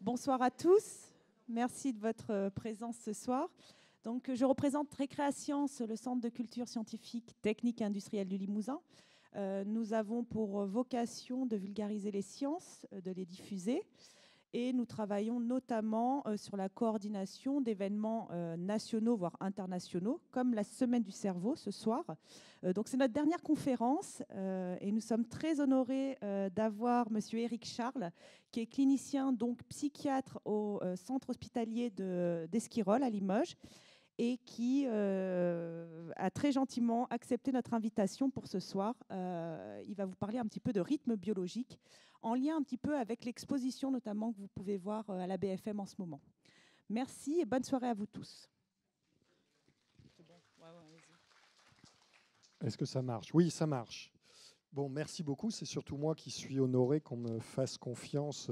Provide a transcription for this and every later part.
Bonsoir à tous. Merci de votre présence ce soir. Donc, je représente Récréascience, le Centre de culture scientifique, technique et industrielle du Limousin. Nous avons pour vocation de vulgariser les sciences, de les diffuser. Et nous travaillons notamment sur la coordination d'événements nationaux, voire internationaux, comme la Semaine du cerveau ce soir. Donc c'est notre dernière conférence et nous sommes très honorés d'avoir Monsieur Éric Charles, qui est clinicien, donc psychiatre au centre hospitalier d'Esquirol à Limoges, et qui a très gentiment accepté notre invitation pour ce soir. Il va vous parler un petit peu de rythme biologique, en lien un petit peu avec l'exposition notamment que vous pouvez voir à la BFM en ce moment. Merci et bonne soirée à vous tous. Est-ce que ça marche? Oui, ça marche. Bon, merci beaucoup. C'est surtout moi qui suis honoré qu'on me fasse confiance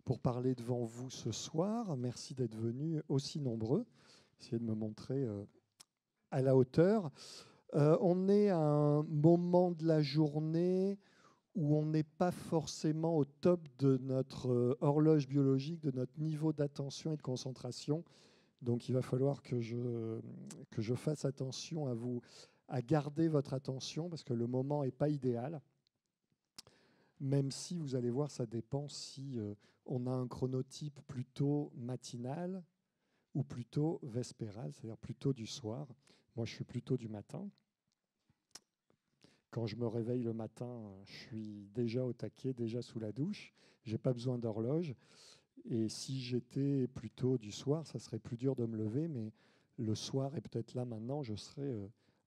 pour parler devant vous ce soir. Merci d'être venus aussi nombreux. Essayez de me montrer à la hauteur. On est à un moment de la journée où on n'est pas forcément au top de notre horloge biologique, de notre niveau d'attention et de concentration. Donc il va falloir que je fasse attention à garder votre attention, parce que le moment n'est pas idéal. Même si, vous allez voir, ça dépend si on a un chronotype plutôt matinal ou plutôt vespéral, c'est-à-dire plutôt du soir. Moi, je suis plutôt du matin. Quand je me réveille le matin, je suis déjà au taquet, déjà sous la douche. Je n'ai pas besoin d'horloge. Et si j'étais plutôt du soir, ça serait plus dur de me lever. Mais le soir, et peut-être là maintenant, je serais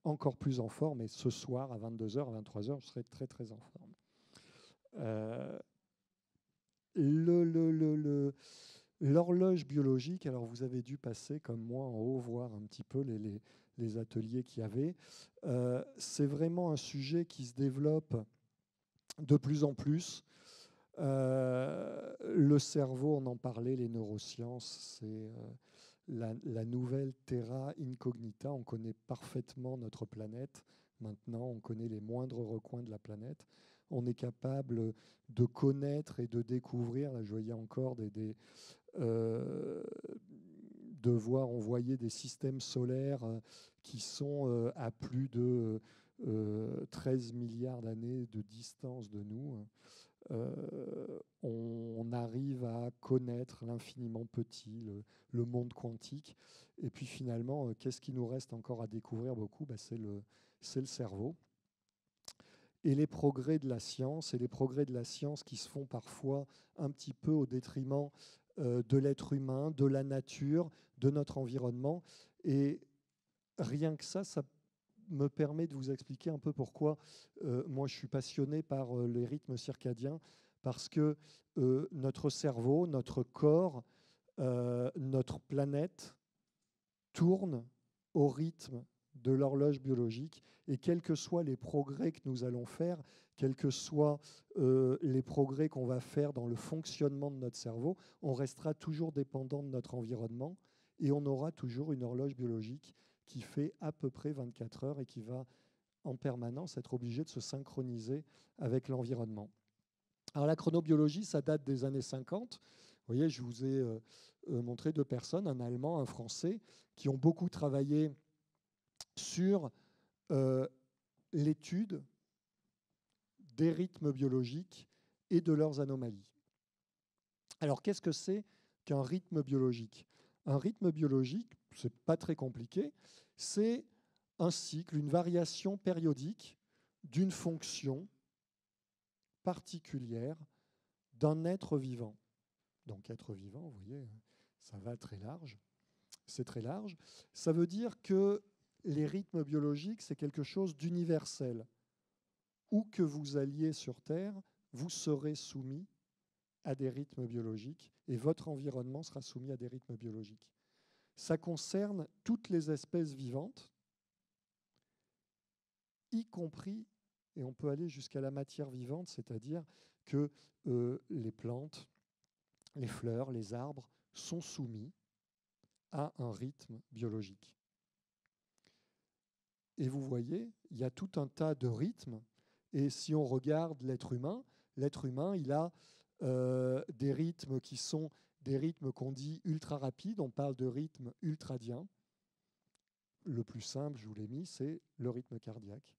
encore plus en forme. Et ce soir, à 22h, à 23h, je serais très, très en forme. L'horloge biologique, alors vous avez dû passer comme moi en haut, voir un petit peu les ateliers qu'il y avait. C'est vraiment un sujet qui se développe de plus en plus. Le cerveau, on en parlait, les neurosciences, c'est la nouvelle terra incognita. On connaît parfaitement notre planète. Maintenant, on connaît les moindres recoins de la planète. On est capable de connaître et de découvrir. Là, je voyais encore de voir envoyer des systèmes solaires qui sont à plus de 13 milliards d'années de distance de nous. On arrive à connaître l'infiniment petit, le monde quantique. Et puis finalement, qu'est-ce qui nous reste encore à découvrir beaucoup? C'est le cerveau. Et les progrès de la science, qui se font parfois un petit peu au détriment de l'être humain, de la nature, de notre environnement. Et rien que ça me permet de vous expliquer un peu pourquoi moi je suis passionné par les rythmes circadiens, parce que notre cerveau, notre corps, notre planète tourne au rythme de l'horloge biologique, et quels que soient les progrès que nous allons faire, quels que soient les progrès qu'on va faire dans le fonctionnement de notre cerveau, on restera toujours dépendant de notre environnement, et on aura toujours une horloge biologique qui fait à peu près 24 heures et qui va en permanence être obligé de se synchroniser avec l'environnement. Alors la chronobiologie, ça date des années 50. Vous voyez, je vous ai montré deux personnes, un Allemand, un Français, qui ont beaucoup travaillé sur l'étude des rythmes biologiques et de leurs anomalies. Alors qu'est-ce que c'est qu'un rythme biologique? Un rythme biologique, c'est pas très compliqué, c'est un cycle, une variation périodique d'une fonction particulière d'un être vivant. Donc être vivant, vous voyez, ça va très large. C'est très large. Ça veut dire que les rythmes biologiques, c'est quelque chose d'universel. Où que vous alliez sur Terre, vous serez soumis à des rythmes biologiques et votre environnement sera soumis à des rythmes biologiques. Ça concerne toutes les espèces vivantes, y compris, et on peut aller jusqu'à la matière vivante, c'est-à-dire que les plantes, les fleurs, les arbres sont soumis à un rythme biologique. Et vous voyez, il y a tout un tas de rythmes. Et si on regarde l'être humain, il a des rythmes qui sont des rythmes qu'on dit ultra rapides, on parle de rythme ultradien. Le plus simple, je vous l'ai mis, c'est le rythme cardiaque.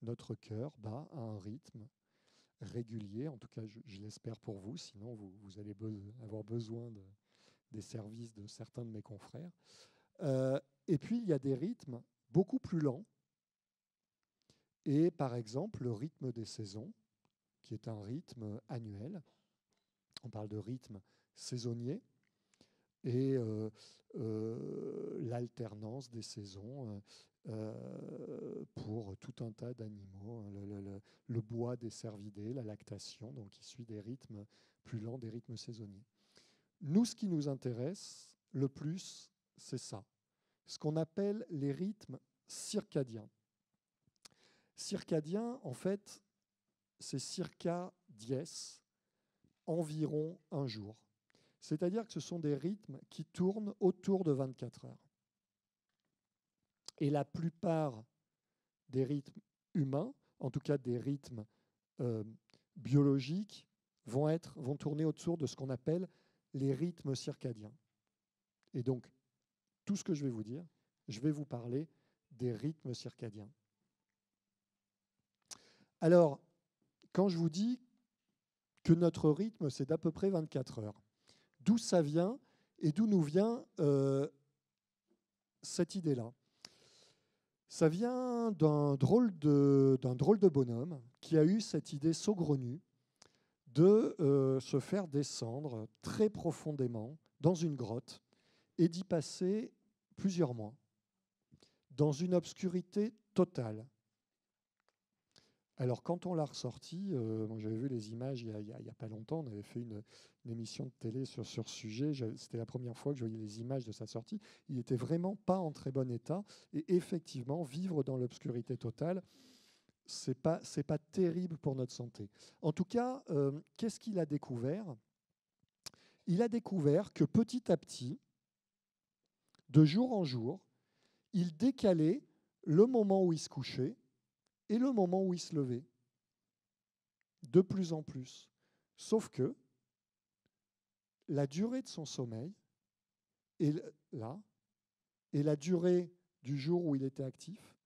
Notre cœur bat à un rythme régulier, en tout cas je l'espère pour vous, sinon vous allez avoir besoin des services de certains de mes confrères. Et puis il y a des rythmes beaucoup plus lents, et par exemple le rythme des saisons, qui est un rythme annuel. On parle de rythme saisonnier, et l'alternance des saisons pour tout un tas d'animaux, le bois des cervidés, la lactation, donc qui suit des rythmes plus lents, des rythmes saisonniers. Nous, ce qui nous intéresse le plus, c'est ça, ce qu'on appelle les rythmes circadiens. Circadien, en fait, c'est circa dies, environ un jour. C'est-à-dire que ce sont des rythmes qui tournent autour de 24 heures. Et la plupart des rythmes humains, en tout cas des rythmes biologiques, vont tourner autour de ce qu'on appelle les rythmes circadiens. Et donc, tout ce que je vais vous dire, je vais vous parler des rythmes circadiens. Alors, quand je vous dis que notre rythme, c'est d'à peu près 24 heures, d'où ça vient et d'où nous vient cette idée-là? Ça vient d'un drôle de bonhomme qui a eu cette idée saugrenue de se faire descendre très profondément dans une grotte et d'y passer plusieurs mois, dans une obscurité totale. Alors, quand on l'a ressorti, j'avais vu les images il y a pas longtemps, on avait fait une émission de télé sur ce sujet, c'était la première fois que je voyais les images de sa sortie, il n'était vraiment pas en très bon état, et effectivement, vivre dans l'obscurité totale, c'est pas terrible pour notre santé. En tout cas, qu'est-ce qu'il a découvert? Il a découvert que petit à petit, de jour en jour, il décalait le moment où il se couchait et le moment où il se levait, de plus en plus. Sauf que la durée de son sommeil est là, et la durée du jour où il était actif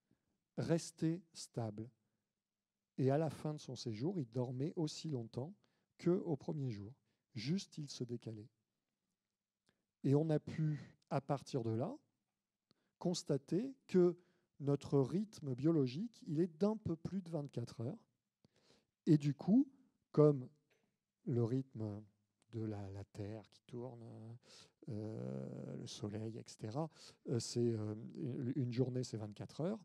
restait stable. Et à la fin de son séjour, il dormait aussi longtemps qu'au premier jour. Juste, il se décalait. Et on a pu, à partir de là, constater que notre rythme biologique, il est d'un peu plus de 24 heures. Et du coup, comme le rythme de la Terre qui tourne, le Soleil, etc., une journée, c'est 24 heures,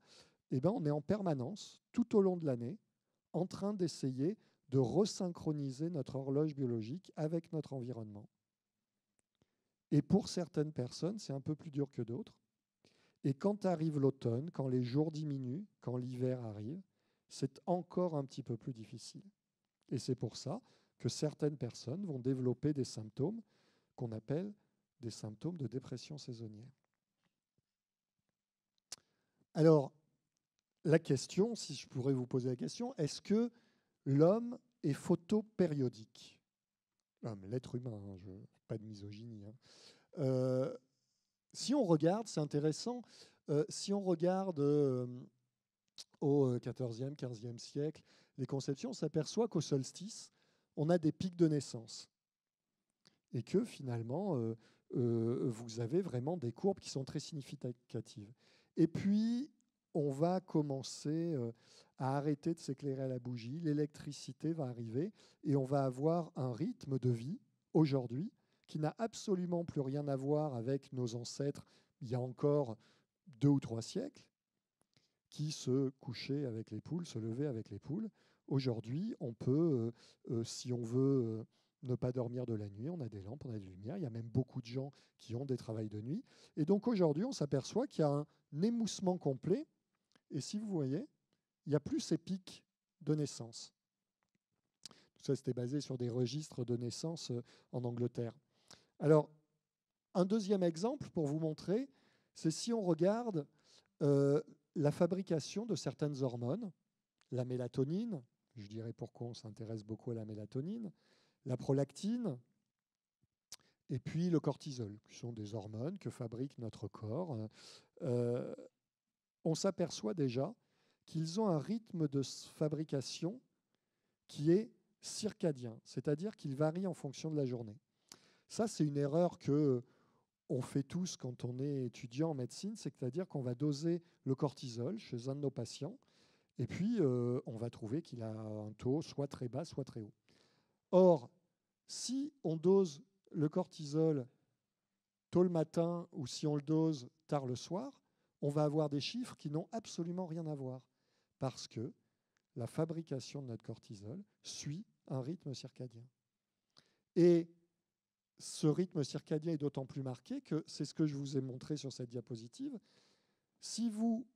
et ben on est en permanence, tout au long de l'année, en train d'essayer de resynchroniser notre horloge biologique avec notre environnement. Et pour certaines personnes, c'est un peu plus dur que d'autres. Et quand arrive l'automne, quand les jours diminuent, quand l'hiver arrive, c'est encore un petit peu plus difficile. Et c'est pour ça que certaines personnes vont développer des symptômes qu'on appelle des symptômes de dépression saisonnière. Alors, la question, si je pourrais vous poser la question, est-ce que l'homme est photopériodique? L'être humain, pas de misogynie. Si on regarde, c'est intéressant, si on regarde au XIVe, XVe siècle, les conceptions, on s'aperçoit qu'au solstice, on a des pics de naissance. Et que finalement, vous avez vraiment des courbes qui sont très significatives. Et puis, on va commencer à arrêter de s'éclairer à la bougie, l'électricité va arriver, et on va avoir un rythme de vie, aujourd'hui, qui n'a absolument plus rien à voir avec nos ancêtres il y a encore 2 ou 3 siècles, qui se couchaient avec les poules, se levaient avec les poules. Aujourd'hui, on peut, si on veut ne pas dormir de la nuit, on a des lampes, on a des lumières. Il y a même beaucoup de gens qui ont des travails de nuit. Et donc aujourd'hui, on s'aperçoit qu'il y a un émoussement complet. Et si vous voyez, il n'y a plus ces pics de naissance. Tout ça, c'était basé sur des registres de naissance en Angleterre. Alors, un deuxième exemple pour vous montrer, c'est si on regarde la fabrication de certaines hormones, la mélatonine, je dirais pourquoi on s'intéresse beaucoup à la mélatonine, la prolactine et puis le cortisol, qui sont des hormones que fabrique notre corps. On s'aperçoit déjà qu'ils ont un rythme de fabrication qui est circadien, c'est-à-dire qu'il varie en fonction de la journée. Ça, c'est une erreur que on fait tous quand on est étudiant en médecine, c'est-à-dire qu'on va doser le cortisol chez un de nos patients, et puis on va trouver qu'il a un taux soit très bas, soit très haut. Or, si on dose le cortisol tôt le matin ou si on le dose tard le soir, on va avoir des chiffres qui n'ont absolument rien à voir, parce que la fabrication de notre cortisol suit un rythme circadien. Et ce rythme circadien est d'autant plus marqué que c'est ce que je vous ai montré sur cette diapositive. Si vous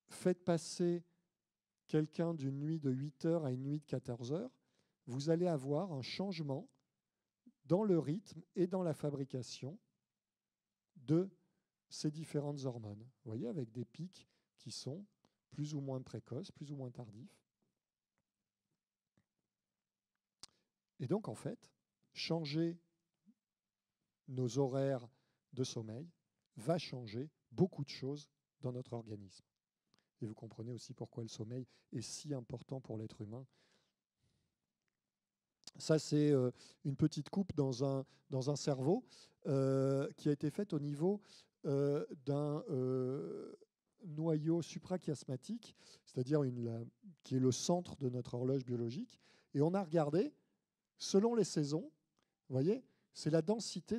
faites passer quelqu'un d'une nuit de 8 heures à une nuit de 14 heures, vous allez avoir un changement dans le rythme et dans la fabrication de ces différentes hormones. Vous voyez, avec des pics qui sont plus ou moins précoces, plus ou moins tardifs. Et donc, en fait, changer nos horaires de sommeil va changer beaucoup de choses dans notre organisme. Et vous comprenez aussi pourquoi le sommeil est si important pour l'être humain. Ça, c'est une petite coupe dans un cerveau qui a été faite au niveau d'un noyau suprachiasmatique, c'est-à-dire qui est le centre de notre horloge biologique. Et on a regardé, selon les saisons, vous voyez, c'est la densité.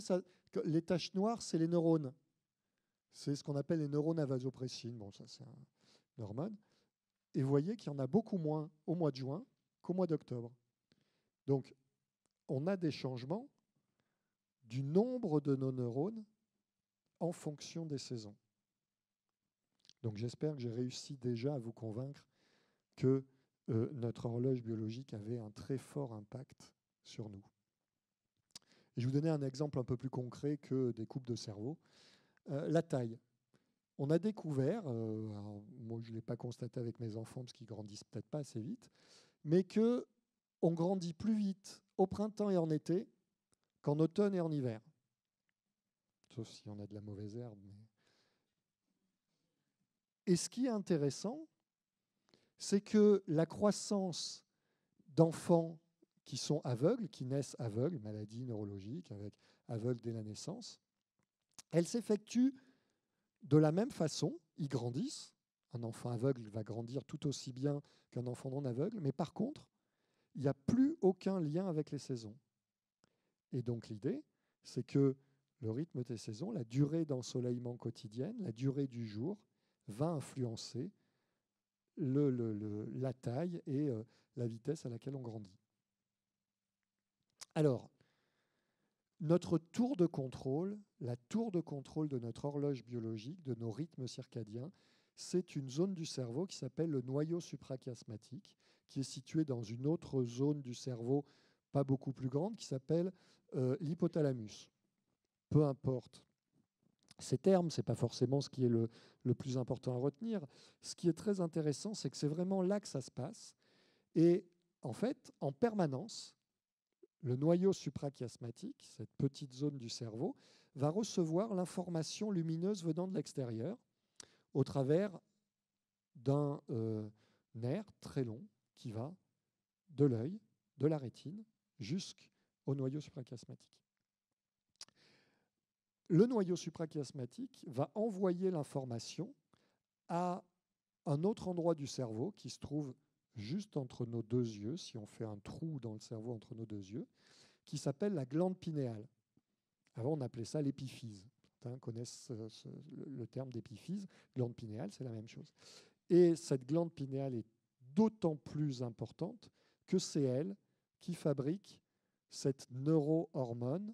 Les taches noires, c'est les neurones. C'est ce qu'on appelle les neurones à vasopressine. Bon, ça, c'est une hormone. Et vous voyez qu'il y en a beaucoup moins au mois de juin qu'au mois d'octobre. Donc, on a des changements du nombre de nos neurones en fonction des saisons. Donc, j'espère que j'ai réussi déjà à vous convaincre que notre horloge biologique avait un très fort impact sur nous. Et je vais vous donner un exemple un peu plus concret que des coupes de cerveau. La taille. On a découvert, alors moi je ne l'ai pas constaté avec mes enfants parce qu'ils grandissent peut-être pas assez vite, mais qu'on grandit plus vite au printemps et en été qu'en automne et en hiver. Sauf si on a de la mauvaise herbe. Et ce qui est intéressant, c'est que la croissance d'enfants qui sont aveugles, qui naissent aveugles, maladie neurologique, aveugles dès la naissance, elle s'effectue de la même façon. Ils grandissent. Un enfant aveugle va grandir tout aussi bien qu'un enfant non aveugle, mais par contre, il n'y a plus aucun lien avec les saisons. Et donc l'idée, c'est que le rythme des saisons, la durée d'ensoleillement quotidienne, la durée du jour, va influencer la taille et la vitesse à laquelle on grandit. Alors, notre tour de contrôle, la tour de contrôle de notre horloge biologique, de nos rythmes circadiens, c'est une zone du cerveau qui s'appelle le noyau suprachiasmatique, qui est situé dans une autre zone du cerveau, pas beaucoup plus grande, qui s'appelle l'hypothalamus. Peu importe ces termes, ce n'est pas forcément ce qui est le plus important à retenir. Ce qui est très intéressant, c'est que c'est vraiment là que ça se passe. Et en fait, en permanence, le noyau suprachiasmatique, cette petite zone du cerveau, va recevoir l'information lumineuse venant de l'extérieur au travers d'un nerf très long qui va de l'œil, de la rétine, jusqu'au noyau suprachiasmatique. Le noyau suprachiasmatique va envoyer l'information à un autre endroit du cerveau qui se trouve juste entre nos deux yeux, si on fait un trou dans le cerveau entre nos deux yeux, qui s'appelle la glande pinéale. Avant, on appelait ça l'épiphyse. Certains connaissent le terme d'épiphyse. Glande pinéale, c'est la même chose. Et cette glande pinéale est d'autant plus importante que c'est elle qui fabrique cette neurohormone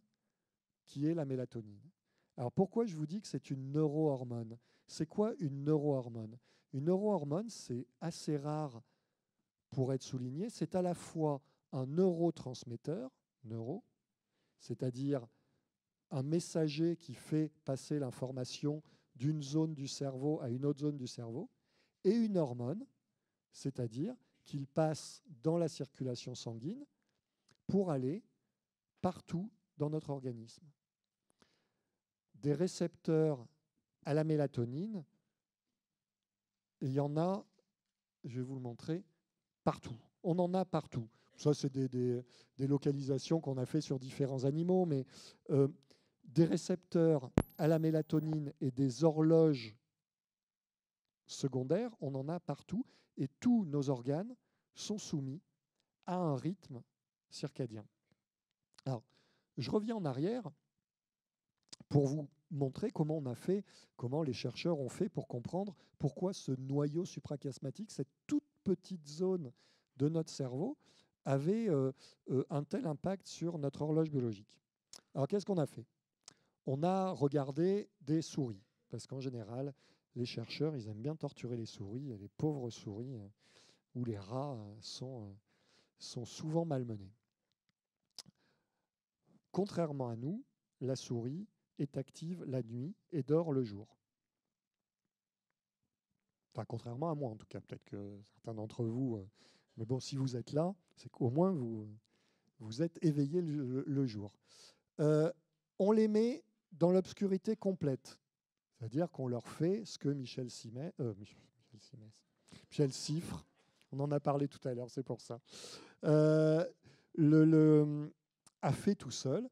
qui est la mélatonine. Alors pourquoi je vous dis que c'est une neurohormone? C'est quoi une neurohormone? Une neurohormone, c'est assez rare pour être souligné. C'est à la fois un neurotransmetteur, neuro, c'est-à-dire un messager qui fait passer l'information d'une zone du cerveau à une autre zone du cerveau, et une hormone, c'est-à-dire qu'il passe dans la circulation sanguine pour aller partout dans notre organisme. des récepteurs à la mélatonine, il y en a, je vais vous le montrer, partout. On en a partout. Ça, c'est des localisations qu'on a fait sur différents animaux, mais des récepteurs à la mélatonine et des horloges secondaires, on en a partout, et tous nos organes sont soumis à un rythme circadien. Alors, je reviens en arrière pour vous montrer comment on a fait, comment les chercheurs ont fait pour comprendre pourquoi ce noyau suprachiasmatique, cette toute petite zone de notre cerveau, avait un tel impact sur notre horloge biologique. Alors, qu'est-ce qu'on a fait? On a regardé des souris, parce qu'en général, les chercheurs, ils aiment bien torturer les souris, et les pauvres souris ou les rats sont souvent malmenés. Contrairement à nous, la souris est active la nuit et dort le jour. Enfin, contrairement à moi, en tout cas. Peut-être que certains d'entre vous... mais bon, si vous êtes là, c'est qu'au moins vous êtes éveillés le jour. On les met dans l'obscurité complète. C'est-à-dire qu'on leur fait ce que Michel Siffre, on en a parlé tout à l'heure, c'est pour ça, a fait tout seul.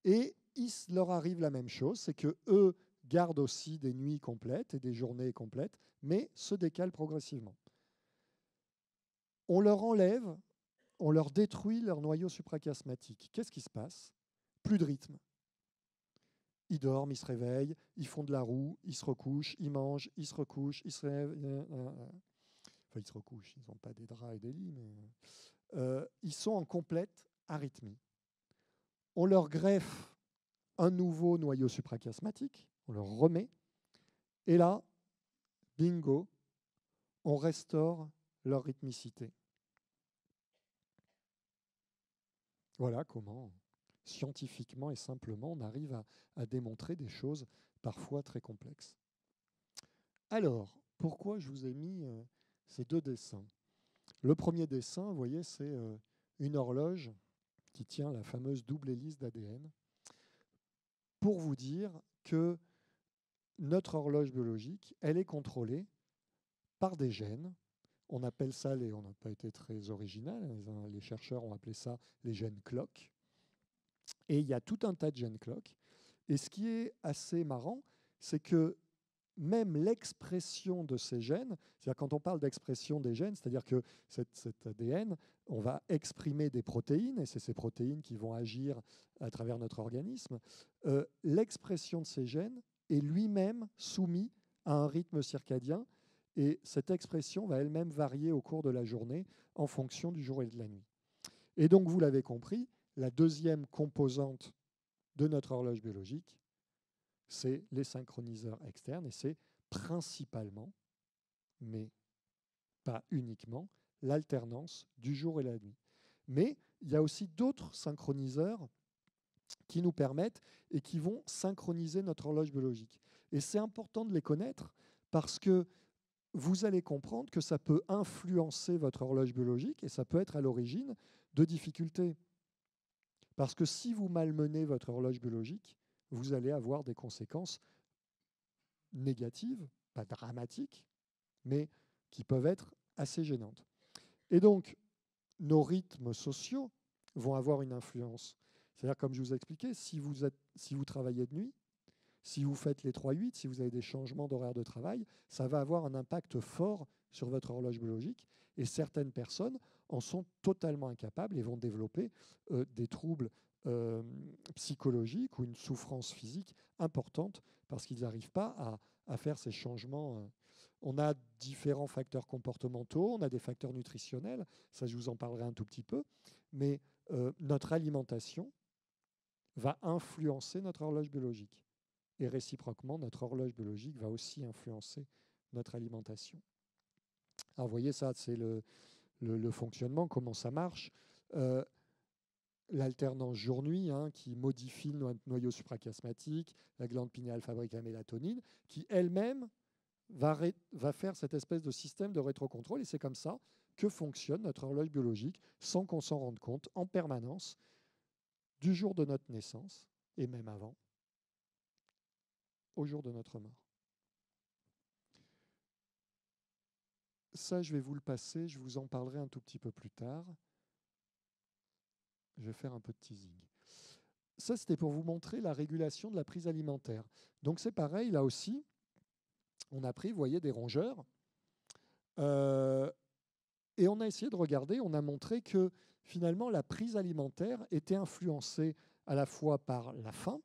Et il leur arrive la même chose, c'est qu'eux gardent aussi des nuits complètes et des journées complètes, mais se décalent progressivement. On leur enlève, on leur détruit leur noyau suprachiasmatique. Qu'est-ce qui se passe? Plus de rythme. Ils dorment, ils se réveillent, ils font de la roue, ils se recouchent, ils mangent, ils se recouchent, ils se réveillent. Enfin, ils se recouchent, ils n'ont pas des draps et des lits, mais ils sont en complète arythmie. On leur greffe un nouveau noyau suprachiasmatique, on le remet, et là, bingo, on restaure leur rythmicité. Voilà comment, scientifiquement et simplement, on arrive à démontrer des choses parfois très complexes. Alors, pourquoi je vous ai mis ces deux dessins? Le premier dessin, vous voyez, c'est une horloge qui tient la fameuse double hélice d'ADN, pour vous dire que notre horloge biologique, elle est contrôlée par des gènes. On appelle ça, on n'a pas été très original, les chercheurs ont appelé ça les gènes clock. Et il y a tout un tas de gènes clock. Et ce qui est assez marrant, c'est que même l'expression de ces gènes, c'est-à-dire quand on parle d'expression des gènes, c'est-à-dire que cet ADN, on va exprimer des protéines, et c'est ces protéines qui vont agir à travers notre organisme, l'expression de ces gènes est lui-même soumis à un rythme circadien, et cette expression va elle-même varier au cours de la journée en fonction du jour et de la nuit. Et donc, vous l'avez compris, la deuxième composante de notre horloge biologique, c'est les synchroniseurs externes, et c'est principalement, mais pas uniquement, l'alternance du jour et la nuit. Mais il y a aussi d'autres synchroniseurs qui nous permettent et qui vont synchroniser notre horloge biologique. Et c'est important de les connaître parce que vous allez comprendre que ça peut influencer votre horloge biologique et ça peut être à l'origine de difficultés. Parce que si vous malmenez votre horloge biologique, vous allez avoir des conséquences négatives, pas dramatiques, mais qui peuvent être assez gênantes. Et donc, nos rythmes sociaux vont avoir une influence. C'est-à-dire, comme je vous ai expliqué, si vous travaillez de nuit, si vous faites les 3-8, si vous avez des changements d'horaire de travail, ça va avoir un impact fort sur votre horloge biologique. Et certaines personnes en sont totalement incapables et vont développer des troubles psychologiques ou une souffrance physique importante parce qu'ils n'arrivent pas à faire ces changements. On a différents facteurs comportementaux, on a des facteurs nutritionnels, ça je vous en parlerai un tout petit peu, mais notre alimentation va influencer notre horloge biologique. Et réciproquement, notre horloge biologique va aussi influencer notre alimentation. Alors vous voyez, ça, c'est le fonctionnement, comment ça marche. L'alternance jour-nuit qui modifie notre noyau suprachiasmatique, la glande pinéale fabrique la mélatonine, qui elle-même va faire cette espèce de système de rétrocontrôle. Et c'est comme ça que fonctionne notre horloge biologique, sans qu'on s'en rende compte, en permanence, du jour de notre naissance, et même avant, au jour de notre mort. Ça, je vais vous le passer, je vous en parlerai un tout petit peu plus tard. Je vais faire un peu de teasing. Ça, c'était pour vous montrer la régulation de la prise alimentaire. Donc c'est pareil, là aussi, on a pris, vous voyez, des rongeurs, et on a essayé de regarder, on a montré que finalement la prise alimentaire était influencée à la fois par la faim,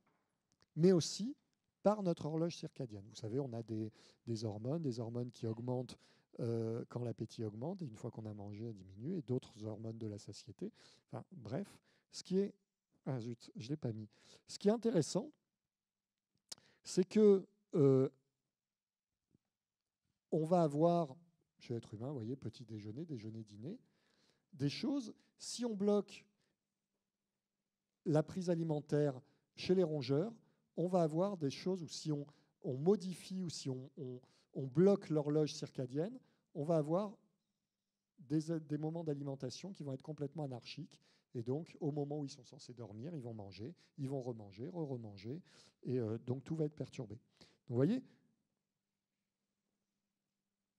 mais aussi par notre horloge circadienne. Vous savez, on a des hormones qui augmentent quand l'appétit augmente, et une fois qu'on a mangé, elles diminuent, et d'autres hormones de la satiété. Enfin, bref, ce qui est... Ah zut, je ne l'ai pas mis. Ce qui est intéressant, c'est que on va avoir, chez l'être humain, vous voyez, petit déjeuner, déjeuner, dîner, des choses, si on bloque la prise alimentaire chez les rongeurs, on va avoir des choses où si on modifie ou si on bloque l'horloge circadienne, on va avoir des moments d'alimentation qui vont être complètement anarchiques. Et donc, au moment où ils sont censés dormir, ils vont manger, ils vont remanger, remanger, et donc tout va être perturbé. Donc, vous voyez,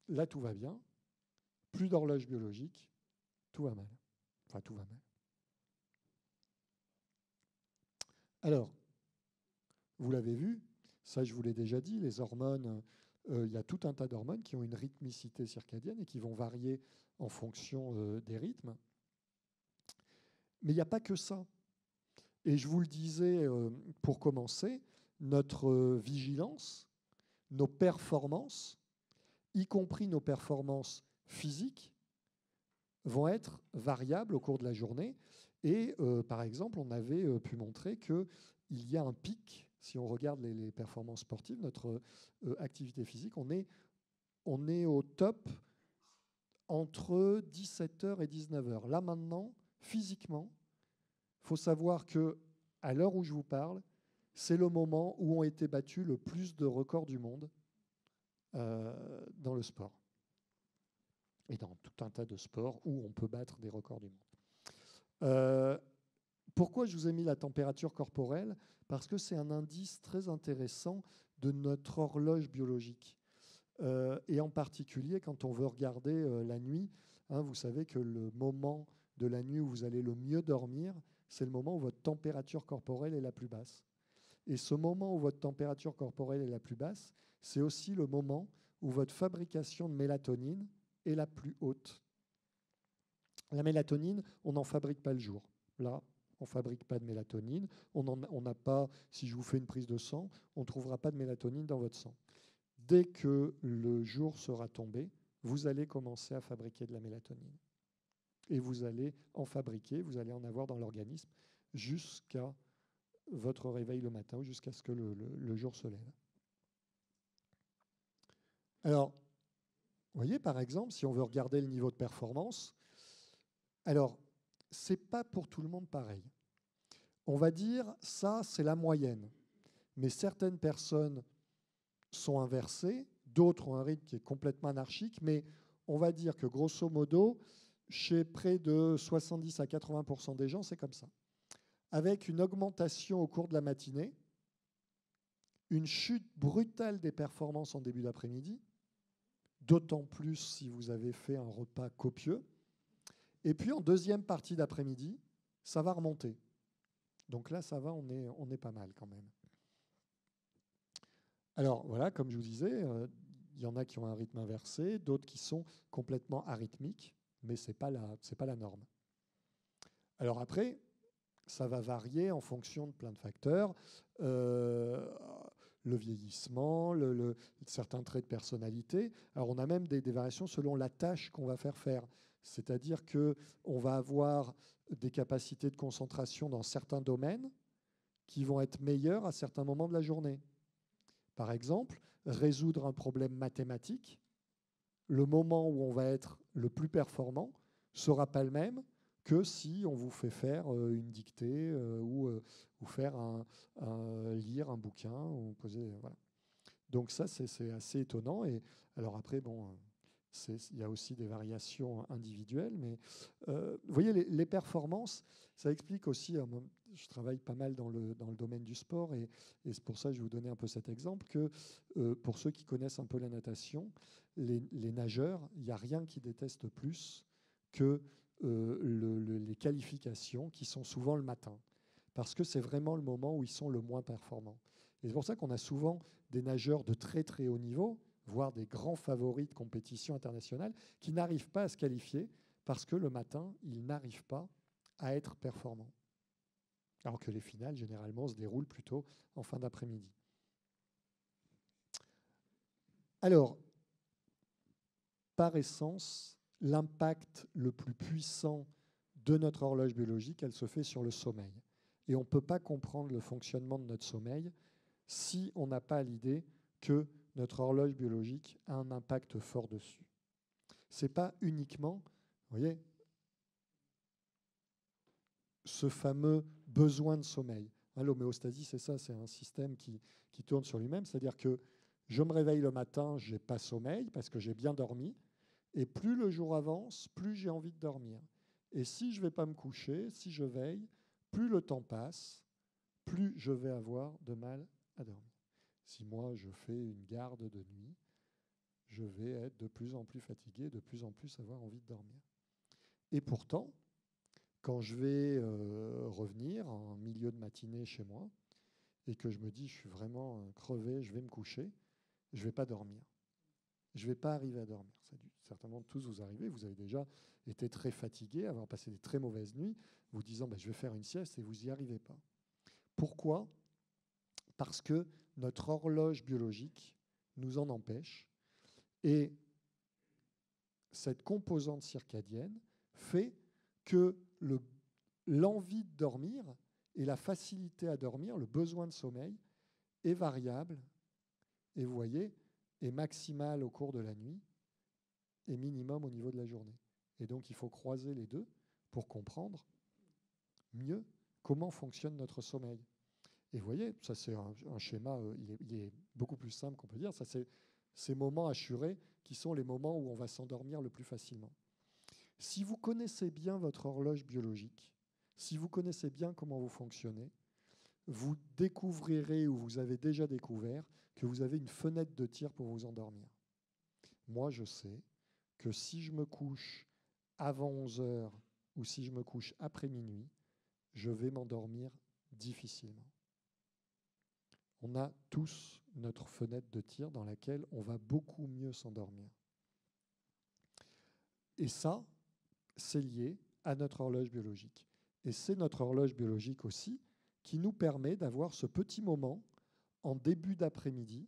là, tout va bien. Plus d'horloge biologique, tout va mal. Enfin, tout va mal. Alors, vous l'avez vu, ça je vous l'ai déjà dit, les hormones, il y a tout un tas d'hormones qui ont une rythmicité circadienne et qui vont varier en fonction des rythmes. Mais il n'y a pas que ça. Et je vous le disais pour commencer, notre vigilance, nos performances, y compris nos performances physiques, vont être variables au cours de la journée. Et par exemple, on avait pu montrer qu'il y a un pic, si on regarde les performances sportives, notre activité physique, on est au top entre 17h et 19h. Là maintenant, physiquement, il faut savoir qu'à l'heure où je vous parle, c'est le moment où ont été battus le plus de records du monde dans le sport. Et dans tout un tas de sports où on peut battre des records du monde. Pourquoi je vous ai mis la température corporelle? Parce que c'est un indice très intéressant de notre horloge biologique. Et en particulier, quand on veut regarder la nuit, hein, vous savez que le moment de la nuit où vous allez le mieux dormir, c'est le moment où votre température corporelle est la plus basse. Et ce moment où votre température corporelle est la plus basse, c'est aussi le moment où votre fabrication de mélatonine est la plus haute. La mélatonine, on n'en fabrique pas le jour. Là, on ne fabrique pas de mélatonine. On n'a pas, si je vous fais une prise de sang, on ne trouvera pas de mélatonine dans votre sang. Dès que le jour sera tombé, vous allez commencer à fabriquer de la mélatonine. Et vous allez en fabriquer, vous allez en avoir dans l'organisme jusqu'à votre réveil le matin ou jusqu'à ce que le jour se lève. Alors, vous voyez, par exemple, si on veut regarder le niveau de performance, alors, ce n'est pas pour tout le monde pareil. On va dire, ça, c'est la moyenne. Mais certaines personnes sont inversées, d'autres ont un rythme qui est complètement anarchique, mais on va dire que grosso modo, chez près de 70 à 80% des gens, c'est comme ça. Avec une augmentation au cours de la matinée, une chute brutale des performances en début d'après-midi, d'autant plus si vous avez fait un repas copieux, et puis en deuxième partie d'après-midi, ça va remonter. Donc là, ça va, on est pas mal quand même. Alors voilà, comme je vous disais, il y en a qui ont un rythme inversé, d'autres qui sont complètement arythmiques, mais ce n'est pas la norme. Alors après, ça va varier en fonction de plein de facteurs. Le vieillissement, certains traits de personnalité. Alors on a même des variations selon la tâche qu'on va faire. C'est-à-dire qu'on va avoir des capacités de concentration dans certains domaines qui vont être meilleures à certains moments de la journée. Par exemple, résoudre un problème mathématique, le moment où on va être le plus performant ne sera pas le même que si on vous fait faire une dictée ou faire lire un bouquin. Ou poser, voilà. Donc ça, c'est assez étonnant. Et alors après, bon, il y a aussi des variations individuelles. Mais vous voyez, les performances, ça explique aussi, je travaille pas mal dans le domaine du sport, et c'est pour ça que je vais vous donner un peu cet exemple, que pour ceux qui connaissent un peu la natation, les nageurs, il n'y a rien qui déteste plus que les qualifications, qui sont souvent le matin, parce que c'est vraiment le moment où ils sont le moins performants. Et c'est pour ça qu'on a souvent des nageurs de très très haut niveau, voire des grands favoris de compétition internationale, qui n'arrivent pas à se qualifier parce que le matin, ils n'arrivent pas à être performants. Alors que les finales, généralement, se déroulent plutôt en fin d'après-midi. Alors, par essence, l'impact le plus puissant de notre horloge biologique, elle se fait sur le sommeil. Et on ne peut pas comprendre le fonctionnement de notre sommeil si on n'a pas l'idée que notre horloge biologique a un impact fort dessus. Ce n'est pas uniquement, vous voyez, ce fameux besoin de sommeil. L'homéostasie, c'est ça, c'est un système qui tourne sur lui-même, c'est-à-dire que je me réveille le matin, je n'ai pas sommeil parce que j'ai bien dormi, et plus le jour avance, plus j'ai envie de dormir. Et si je ne vais pas me coucher, si je veille, plus le temps passe, plus je vais avoir de mal à dormir. Si moi, je fais une garde de nuit, je vais être de plus en plus fatigué, de plus en plus avoir envie de dormir. Et pourtant, quand je vais revenir en milieu de matinée chez moi et que je me dis je suis vraiment crevé, je vais me coucher, je ne vais pas dormir. Je ne vais pas arriver à dormir. Ça a dû certainement tous vous arriver. Vous avez déjà été très fatigué, avoir passé des très mauvaises nuits, vous disant je vais faire une sieste, et vous n'y arrivez pas. Pourquoi ? Parce que notre horloge biologique nous en empêche, et cette composante circadienne fait que l'envie de dormir et la facilité à dormir, le besoin de sommeil, est variable, et vous voyez, est maximal au cours de la nuit et minimum au niveau de la journée. Et donc il faut croiser les deux pour comprendre mieux comment fonctionne notre sommeil. Et vous voyez, ça c'est un schéma, il est beaucoup plus simple qu'on peut dire, ça c'est ces moments assurés qui sont les moments où on va s'endormir le plus facilement. Si vous connaissez bien votre horloge biologique, si vous connaissez bien comment vous fonctionnez, vous découvrirez, ou vous avez déjà découvert, que vous avez une fenêtre de tir pour vous endormir. Moi, je sais que si je me couche avant 11 heures ou si je me couche après minuit, je vais m'endormir difficilement. On a tous notre fenêtre de tir dans laquelle on va beaucoup mieux s'endormir. Et ça, c'est lié à notre horloge biologique. Et c'est notre horloge biologique aussi qui nous permet d'avoir ce petit moment en début d'après-midi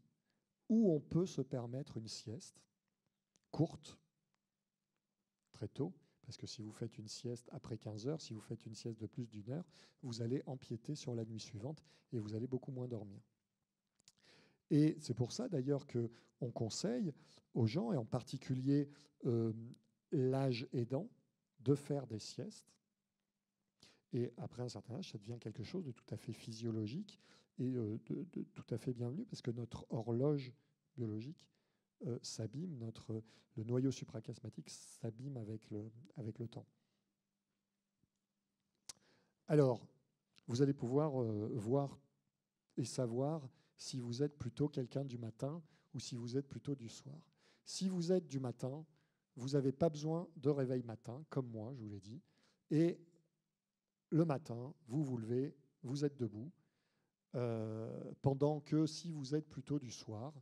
où on peut se permettre une sieste courte, très tôt, parce que si vous faites une sieste après 15 heures, si vous faites une sieste de plus d'1 heure, vous allez empiéter sur la nuit suivante et vous allez beaucoup moins dormir. Et c'est pour ça d'ailleurs qu'on conseille aux gens, et en particulier l'âge aidant, de faire des siestes. Et après un certain âge, ça devient quelque chose de tout à fait physiologique et de tout à fait bienvenu, parce que notre horloge biologique s'abîme, le noyau suprachiasmatique s'abîme avec le temps. Alors, vous allez pouvoir voir et savoir si vous êtes plutôt quelqu'un du matin ou si vous êtes plutôt du soir. Si vous êtes du matin, vous n'avez pas besoin de réveil matin, comme moi, je vous l'ai dit. Et le matin, vous vous levez, vous êtes debout, pendant que si vous êtes plutôt du soir,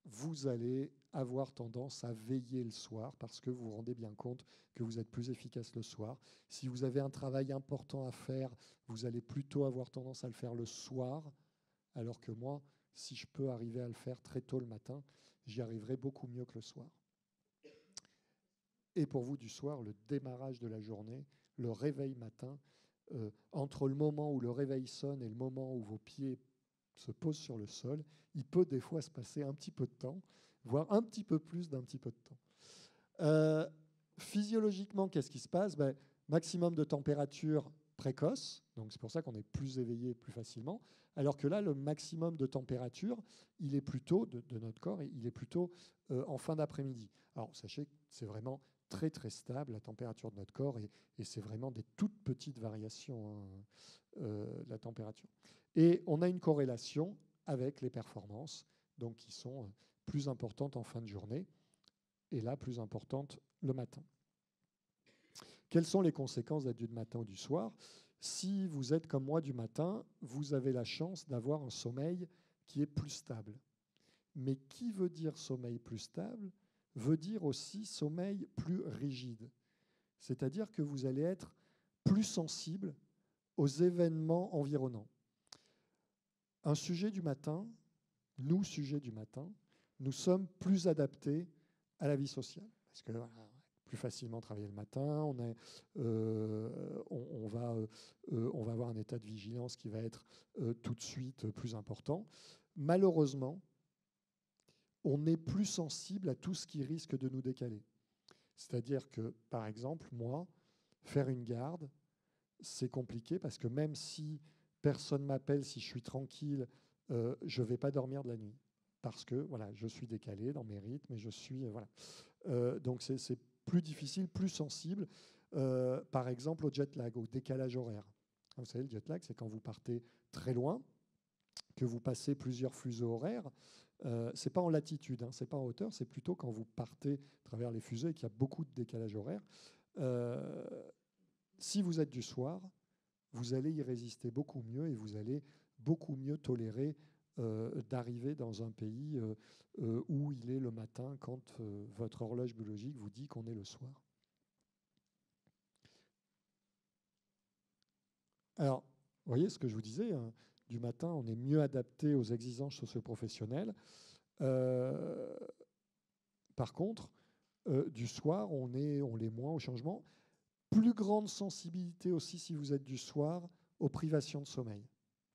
vous allez avoir tendance à veiller le soir parce que vous vous rendez bien compte que vous êtes plus efficace le soir. Si vous avez un travail important à faire, vous allez plutôt avoir tendance à le faire le soir, alors que moi, si je peux arriver à le faire très tôt le matin, j'y arriverai beaucoup mieux que le soir. Et pour vous, du soir, le démarrage de la journée, le réveil matin, entre le moment où le réveil sonne et le moment où vos pieds se posent sur le sol, il peut des fois se passer un petit peu de temps, voire un petit peu plus d'un petit peu de temps. Physiologiquement, qu'est-ce qui se passe ? Maximum de température précoce, donc c'est pour ça qu'on est plus éveillé plus facilement, alors que là, le maximum de température, il est plutôt, de notre corps, il est plutôt en fin d'après-midi. Alors, sachez que c'est vraiment très très stable, la température de notre corps, et c'est vraiment des toutes petites variations, la température. Et on a une corrélation avec les performances, donc qui sont plus importantes en fin de journée, et là, plus importantes le matin. Quelles sont les conséquences d'être du matin ou du soir? Si vous êtes comme moi du matin, vous avez la chance d'avoir un sommeil qui est plus stable. Mais qui veut dire sommeil plus stable veut dire aussi sommeil plus rigide. C'est-à-dire que vous allez être plus sensible aux événements environnants. Un sujet du matin, nous, sujets du matin, nous sommes plus adaptés à la vie sociale. Parce que voilà, plus facilement travailler le matin, on va avoir un état de vigilance qui va être tout de suite plus important. Malheureusement, on est plus sensible à tout ce qui risque de nous décaler. C'est-à-dire que, par exemple, moi, faire une garde, c'est compliqué parce que même si personne m'appelle, si je suis tranquille, je ne vais pas dormir de la nuit. Parce que voilà, je suis décalé dans mes rythmes et je suis... voilà. Donc c'est plus difficile, plus sensible, par exemple au jet lag, au décalage horaire. Vous savez, le jet lag, c'est quand vous partez très loin, que vous passez plusieurs fuseaux horaires. Ce n'est pas en latitude, hein, ce n'est pas en hauteur, c'est plutôt quand vous partez à travers les fusées et qu'il y a beaucoup de décalage horaire. Si vous êtes du soir, vous allez y résister beaucoup mieux et vous allez beaucoup mieux tolérer d'arriver dans un pays où il est le matin quand votre horloge biologique vous dit qu'on est le soir. Alors, vous voyez ce que je vous disais, hein, du matin, on est mieux adapté aux exigences socio-professionnelles. Par contre, du soir, on l'est moins au changement. Plus grande sensibilité aussi, si vous êtes du soir, aux privations de sommeil.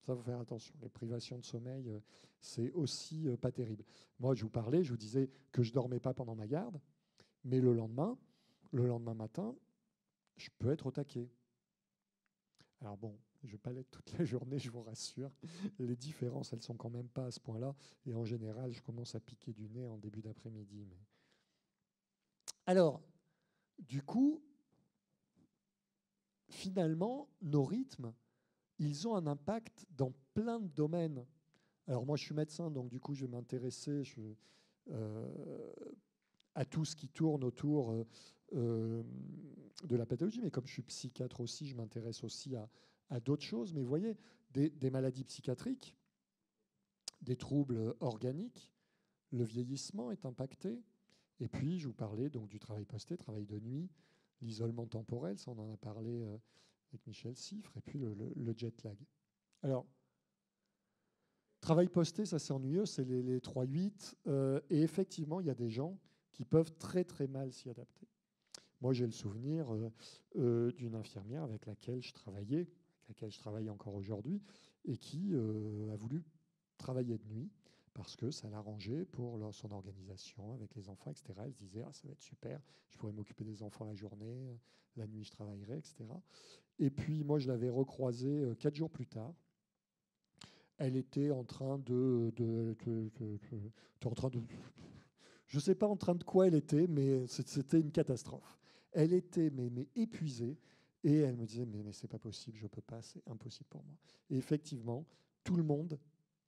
Ça, il faut faire attention. Les privations de sommeil, c'est aussi pas terrible. Moi, je vous parlais, je vous disais que je ne dormais pas pendant ma garde, mais le lendemain matin, je peux être au taquet. Alors bon, je ne vais pas l'être toute la journée, je vous rassure. Les différences, elles ne sont quand même pas à ce point-là. Et en général, je commence à piquer du nez en début d'après-midi. Mais... Alors, du coup, finalement, nos rythmes, ils ont un impact dans plein de domaines. Alors moi, je suis médecin, donc du coup, je vais m'intéresser à tout ce qui tourne autour de la pathologie. Mais comme je suis psychiatre aussi, je m'intéresse aussi à d'autres choses. Mais vous voyez, des maladies psychiatriques, des troubles organiques, le vieillissement est impacté. Et puis, je vous parlais donc du travail posté, travail de nuit, l'isolement temporel, ça on en a parlé avec Michel Siffre, et puis le jet lag. Alors, travail posté, ça c'est ennuyeux, c'est les 3-8, et effectivement, il y a des gens qui peuvent très très mal s'y adapter. Moi, j'ai le souvenir d'une infirmière avec laquelle je travaillais, avec laquelle je travaille encore aujourd'hui, et qui a voulu travailler de nuit parce que ça l'arrangeait pour son organisation avec les enfants, etc. Elle se disait, ah, ça va être super, je pourrais m'occuper des enfants la journée, la nuit je travaillerai, etc. Et puis moi, je l'avais recroisée 4 jours plus tard. Elle était en train de je ne sais pas en train de quoi elle était, mais c'était une catastrophe. Elle était mais épuisée et elle me disait mais c'est pas possible, je peux pas, c'est impossible pour moi. Et effectivement, tout le monde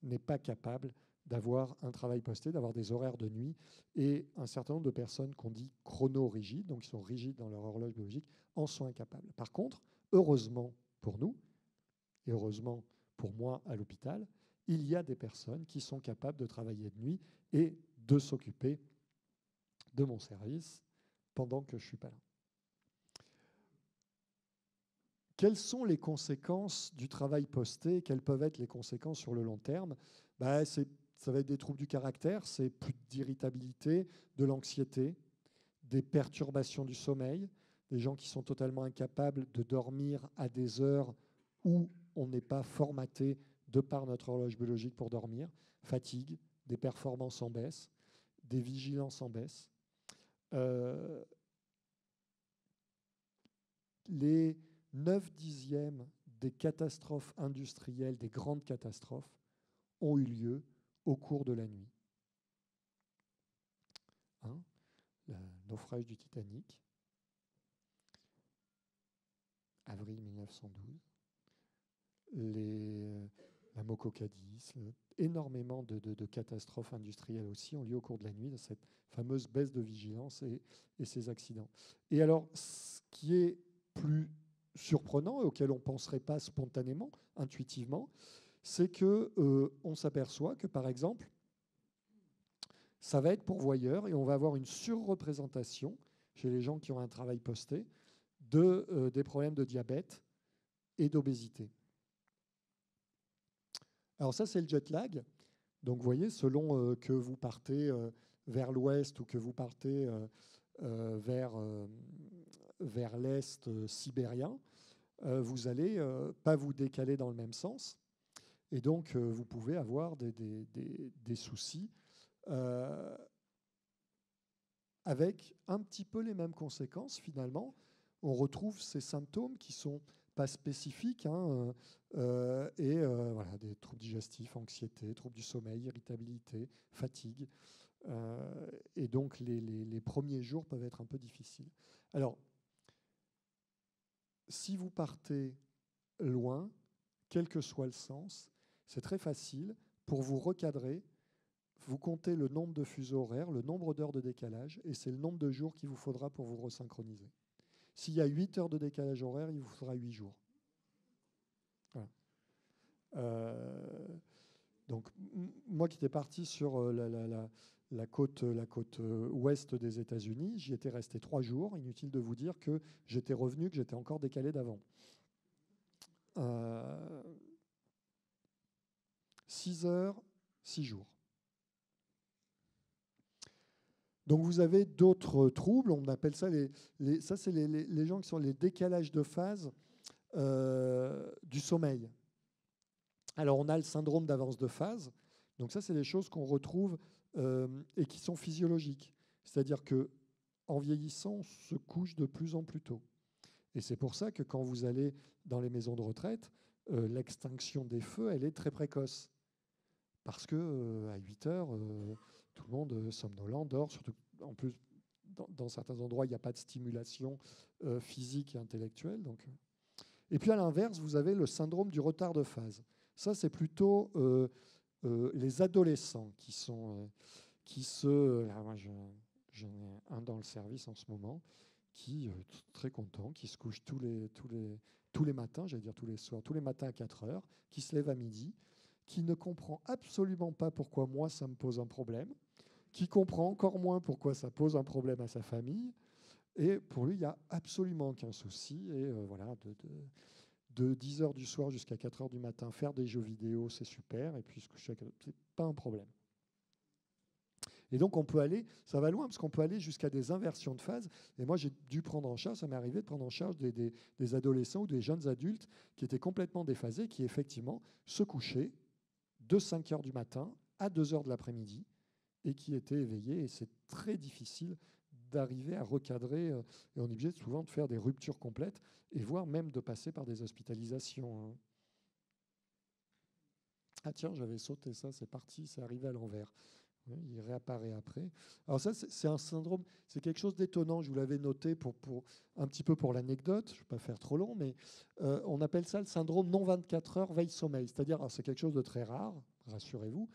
n'est pas capable d'avoir un travail posté, d'avoir des horaires de nuit, et un certain nombre de personnes qu'on dit chrono-rigides, donc qui sont rigides dans leur horloge biologique, en sont incapables. Par contre, heureusement pour nous, et heureusement pour moi à l'hôpital, il y a des personnes qui sont capables de travailler de nuit et de s'occuper de mon service pendant que je ne suis pas là. Quelles sont les conséquences du travail posté? Quelles peuvent être les conséquences sur le long terme? Ça va être des troubles du caractère, c'est plus d'irritabilité, de l'anxiété, des perturbations du sommeil, des gens qui sont totalement incapables de dormir à des heures où on n'est pas formaté de par notre horloge biologique pour dormir, fatigue, des performances en baisse, des vigilances en baisse. Les 9/10 des catastrophes industrielles, des grandes catastrophes, ont eu lieu au cours de la nuit. Hein, le naufrage du Titanic, avril 1912, la Moco Cadiz, énormément de catastrophes industrielles aussi ont lieu au cours de la nuit, cette fameuse baisse de vigilance et ces accidents. Et alors, ce qui est plus surprenant et auquel on ne penserait pas spontanément, intuitivement, c'est qu'on s'aperçoit que, par exemple, ça va être pourvoyeur et on va avoir une surreprésentation chez les gens qui ont un travail posté des problèmes de diabète et d'obésité. Alors ça, c'est le jet lag. Donc vous voyez, selon que vous partez vers l'ouest ou que vous partez vers l'est sibérien, vous allez pas vous décaler dans le même sens. Et donc, vous pouvez avoir des soucis avec un petit peu les mêmes conséquences, finalement. On retrouve ces symptômes qui ne sont pas spécifiques, hein, voilà, des troubles digestifs, anxiété, troubles du sommeil, irritabilité, fatigue. Et donc, les premiers jours peuvent être un peu difficiles. Alors, si vous partez loin, quel que soit le sens, c'est très facile. Pour vous recadrer, vous comptez le nombre de fuseaux horaires, le nombre d'heures de décalage, et c'est le nombre de jours qu'il vous faudra pour vous resynchroniser. S'il y a 8 heures de décalage horaire, il vous faudra 8 jours. Voilà. Donc, moi qui étais parti sur la côte ouest des États-Unis, j'y étais resté 3 jours. Inutile de vous dire que j'étais revenu, que j'étais encore décalé d'avant. 6 heures, 6 jours. Donc vous avez d'autres troubles, on appelle ça ça c'est les gens qui sont les décalages de phase du sommeil. Alors on a le syndrome d'avance de phase, donc ça c'est des choses qu'on retrouve et qui sont physiologiques. C'est-à-dire qu'en vieillissant, on se couche de plus en plus tôt. Et c'est pour ça que quand vous allez dans les maisons de retraite, l'extinction des feux, elle est très précoce. Parce qu'à 8 heures, tout le monde somnolent, dort, surtout en plus dans certains endroits, il n'y a pas de stimulation physique et intellectuelle. Donc. Et puis à l'inverse, vous avez le syndrome du retard de phase. Ça, c'est plutôt les adolescents moi, j'en ai un dans le service en ce moment qui est très content, qui se couche tous les matins, j'allais dire tous les soirs, tous les matins à 4 heures, qui se lève à midi, qui ne comprend absolument pas pourquoi moi ça me pose un problème, qui comprend encore moins pourquoi ça pose un problème à sa famille, et pour lui, il n'y a absolument aucun souci. Et voilà, de 10 heures du soir jusqu'à 4 heures du matin, faire des jeux vidéo, c'est super, et puis se coucher, c'est pas un problème. Et donc on peut aller, ça va loin, parce qu'on peut aller jusqu'à des inversions de phase. Et moi, j'ai dû prendre en charge, ça m'est arrivé de prendre en charge des adolescents ou des jeunes adultes qui étaient complètement déphasés, qui effectivement se couchaient de 5 heures du matin à 2 heures de l'après-midi et qui étaient éveillés. Et c'est très difficile d'arriver à recadrer. Et on est obligé souvent de faire des ruptures complètes et voire même de passer par des hospitalisations. Ah tiens, j'avais sauté ça, c'est parti, c'est arrivé à l'envers. Il réapparaît après. Alors ça, c'est un syndrome, c'est quelque chose d'étonnant. Je vous l'avais noté un petit peu pour l'anecdote. Je ne vais pas faire trop long, mais on appelle ça le syndrome non 24 heures veille-sommeil. C'est-à-dire, c'est quelque chose de très rare, rassurez-vous,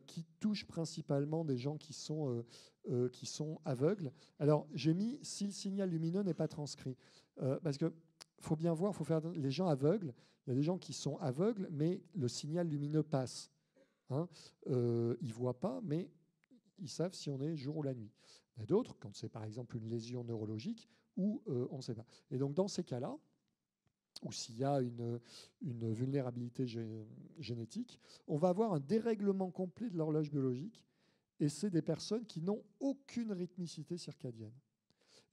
qui touche principalement des gens qui sont aveugles. Alors, j'ai mis si le signal lumineux n'est pas transcrit. Parce que faut bien voir, faut faire les gens aveugles. Il y a des gens qui sont aveugles, mais le signal lumineux passe. Hein, ils ne voient pas, mais ils savent si on est jour ou la nuit. Il y a d'autres, quand c'est par exemple une lésion neurologique, où on ne sait pas. Et donc dans ces cas-là, ou s'il y a une vulnérabilité génétique, on va avoir un dérèglement complet de l'horloge biologique, et c'est des personnes qui n'ont aucune rythmicité circadienne.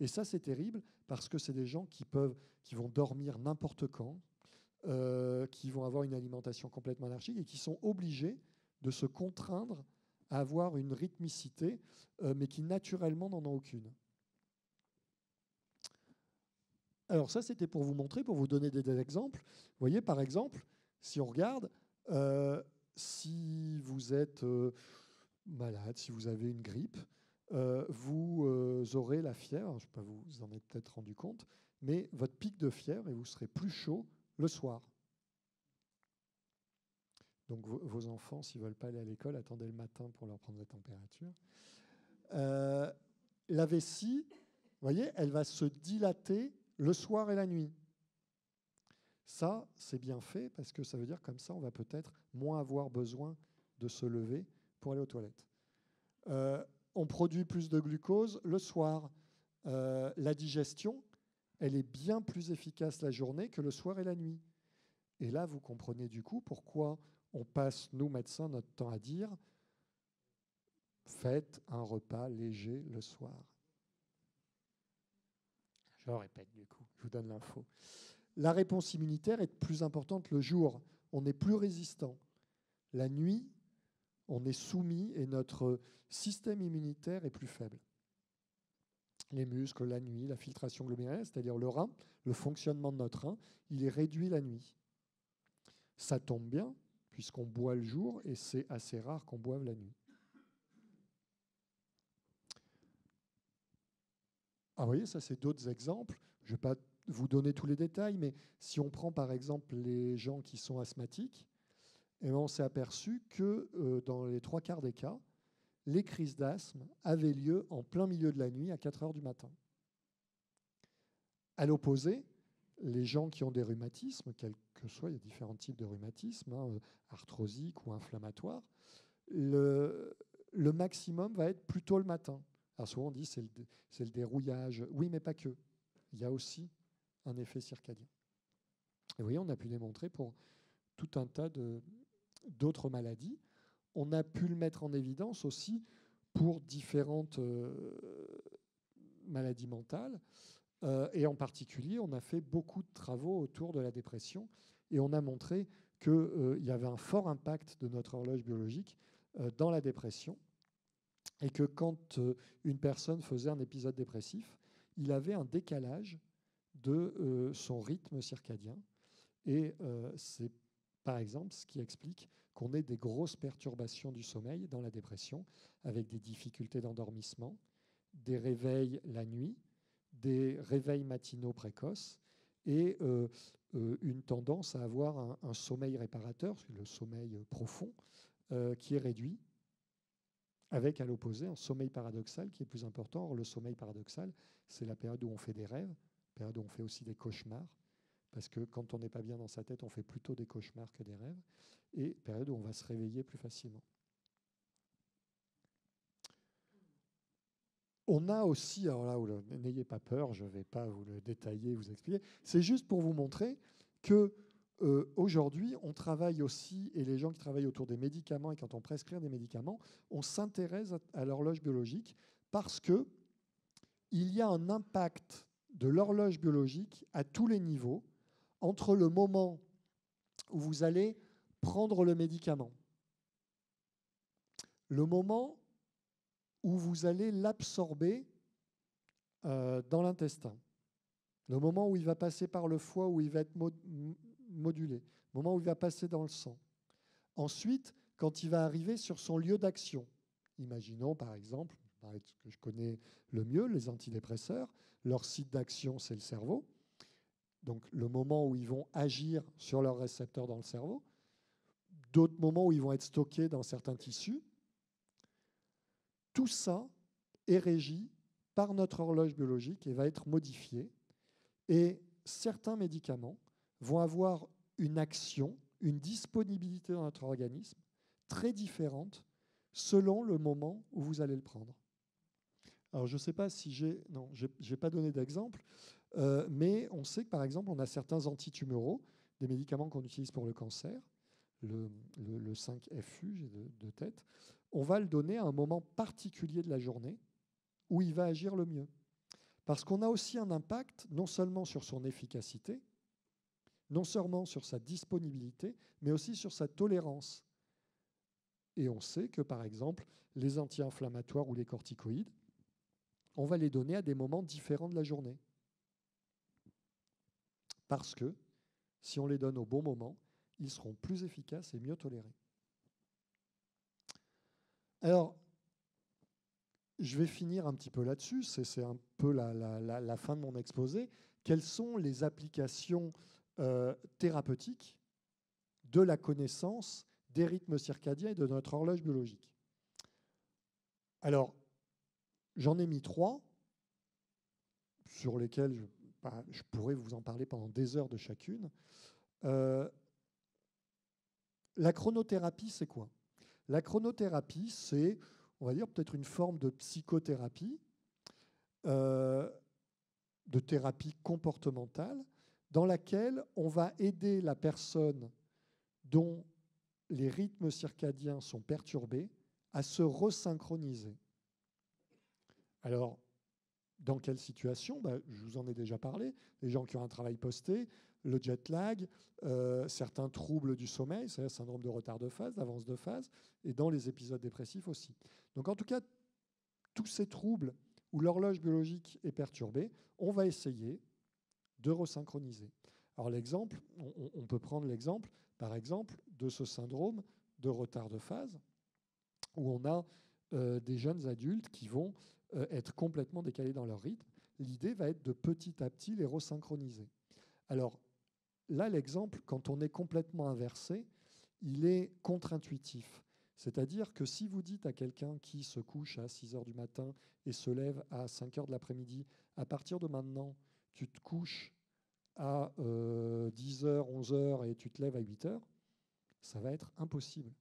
Et ça, c'est terrible, parce que c'est des gens qui vont dormir n'importe quand, qui vont avoir une alimentation complètement anarchique, et qui sont obligés de se contraindre à avoir une rythmicité, mais qui naturellement n'en ont aucune. Alors ça, c'était pour vous montrer, pour vous donner des exemples. Vous voyez, par exemple, si on regarde, si vous êtes malade, si vous avez une grippe, vous aurez la fièvre. Je ne sais pas, vous en êtes peut-être rendu compte, mais votre pic de fièvre, et vous serez plus chaud le soir. Donc vos enfants, s'ils ne veulent pas aller à l'école, attendez le matin pour leur prendre la température. La vessie, vous voyez, elle va se dilater le soir et la nuit. Ça, c'est bien fait parce que ça veut dire comme ça, on va peut-être moins avoir besoin de se lever pour aller aux toilettes. On produit plus de glucose le soir. La digestion, elle est bien plus efficace la journée que le soir et la nuit. Et là, vous comprenez du coup pourquoi on passe, nous médecins, notre temps à dire faites un repas léger le soir. Je répète du coup, je vous donne l'info. La réponse immunitaire est plus importante le jour. On est plus résistant. La nuit, on est soumis et notre système immunitaire est plus faible. Les muscles, la nuit, la filtration glomérulaire, c'est-à-dire le rein, le fonctionnement de notre rein, il est réduit la nuit. Ça tombe bien, puisqu'on boit le jour, et c'est assez rare qu'on boive la nuit. Ah, vous voyez, ça c'est d'autres exemples. Je ne vais pas vous donner tous les détails, mais si on prend par exemple les gens qui sont asthmatiques, eh bien, on s'est aperçu que dans les 3/4 des cas, les crises d'asthme avaient lieu en plein milieu de la nuit à 4 heures du matin. À l'opposé, les gens qui ont des rhumatismes, quel que soit, il y a différents types de rhumatismes, arthrosiques ou inflammatoires, le maximum va être plutôt le matin. Alors souvent on dit c'est le dérouillage. Oui, mais pas que. Il y a aussi un effet circadien. Et vous voyez, on a pu démontrer pour tout un tas d'autres maladies. On a pu le mettre en évidence aussi pour différentes maladies mentales. Et en particulier, on a fait beaucoup de travaux autour de la dépression et on a montré qu'il y avait un fort impact de notre horloge biologique dans la dépression et que quand une personne faisait un épisode dépressif, il avait un décalage de son rythme circadien. Et c'est par exemple ce qui explique qu'on ait des grosses perturbations du sommeil dans la dépression, avec des difficultés d'endormissement, des réveils la nuit, des réveils matinaux précoces et une tendance à avoir un sommeil réparateur, le sommeil profond, qui est réduit, avec à l'opposé un sommeil paradoxal qui est plus important. Or, le sommeil paradoxal, c'est la période où on fait des rêves, la période où on fait aussi des cauchemars, parce que quand on n'est pas bien dans sa tête, on fait plutôt des cauchemars que des rêves, et période où on va se réveiller plus facilement. On a aussi, alors là, n'ayez pas peur, je ne vais pas vous le détailler, vous expliquer, c'est juste pour vous montrer que aujourd'hui, on travaille aussi, et les gens qui travaillent autour des médicaments, et quand on prescrit des médicaments, on s'intéresse à l'horloge biologique parce qu'il y a un impact de l'horloge biologique à tous les niveaux entre le moment où vous allez prendre le médicament, le moment où vous allez l'absorber dans l'intestin, le moment où il va passer par le foie, où il va être modulé, le moment où il va passer dans le sang. Ensuite, quand il va arriver sur son lieu d'action, imaginons par exemple, ce que je connais le mieux, les antidépresseurs, leur site d'action c'est le cerveau, donc le moment où ils vont agir sur leurs récepteurs dans le cerveau, d'autres moments où ils vont être stockés dans certains tissus. Tout ça est régi par notre horloge biologique et va être modifié. Et certains médicaments vont avoir une action, une disponibilité dans notre organisme très différente selon le moment où vous allez le prendre. Alors, je ne sais pas si j'ai pas donné d'exemple, mais on sait que, par exemple, on a certains antitumoraux, des médicaments qu'on utilise pour le cancer, le 5-FU, j'ai de tête, on va le donner à un moment particulier de la journée où il va agir le mieux. Parce qu'on a aussi un impact non seulement sur son efficacité, non seulement sur sa disponibilité, mais aussi sur sa tolérance. Et on sait que, par exemple, les anti-inflammatoires ou les corticoïdes, on va les donner à des moments différents de la journée. parce que si on les donne au bon moment, ils seront plus efficaces et mieux tolérés. Alors, je vais finir un petit peu là-dessus, c'est un peu la fin de mon exposé. Quelles sont les applications thérapeutiques de la connaissance des rythmes circadiens et de notre horloge biologique? Alors, j'en ai mis 3 sur lesquels je pourrais vous en parler pendant des heures de chacune. La chronothérapie, c'est quoi? La chronothérapie, c'est, on va dire, peut-être une forme de psychothérapie, de thérapie comportementale, dans laquelle on va aider la personne dont les rythmes circadiens sont perturbés à se resynchroniser. Alors, dans quelle situation? Je vous en ai déjà parlé. Les gens qui ont un travail posté, le jet lag, certains troubles du sommeil, c'est-à-dire syndrome de retard de phase, d'avance de phase, et dans les épisodes dépressifs aussi. Donc en tout cas, tous ces troubles où l'horloge biologique est perturbée, on va essayer de resynchroniser. Alors l'exemple, on peut prendre l'exemple, par exemple, de ce syndrome de retard de phase, où on a des jeunes adultes qui vont être complètement décalés dans leur rythme. L'idée va être de petit à petit les resynchroniser. Alors là, l'exemple, quand on est complètement inversé, il est contre-intuitif. C'est-à-dire que si vous dites à quelqu'un qui se couche à 6 heures du matin et se lève à 5 heures de l'après-midi, à partir de maintenant, tu te couches à 10 heures, 11 heures et tu te lèves à 8 heures, ça va être impossible.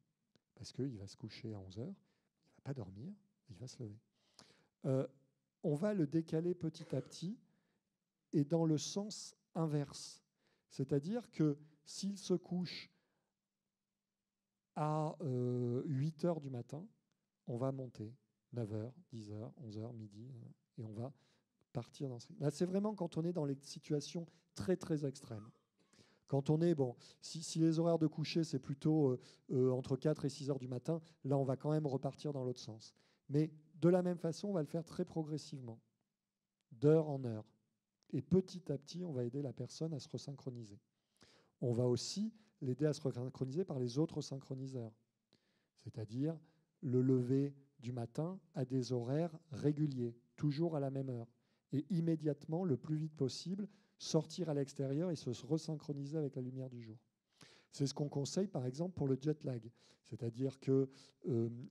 Parce qu'il va se coucher à 11 heures, il ne va pas dormir, il va se lever. On va le décaler petit à petit et dans le sens inverse. C'est-à-dire que s'il se couche à 8 heures du matin, on va monter 9 heures, 10 heures, 11 heures, midi, et on va partir dans ce... Là, c'est vraiment quand on est dans les situations très, très extrêmes. Quand on est, si les horaires de coucher, c'est plutôt entre 4 et 6 heures du matin, là, on va quand même repartir dans l'autre sens. Mais de la même façon, on va le faire très progressivement, d'heure en heure. Et petit à petit, on va aider la personne à se resynchroniser. On va aussi l'aider à se resynchroniser par les autres synchroniseurs, c'est-à-dire le lever du matin à des horaires réguliers, toujours à la même heure, et immédiatement, le plus vite possible, sortir à l'extérieur et se resynchroniser avec la lumière du jour. C'est ce qu'on conseille, par exemple, pour le jet lag. C'est-à-dire que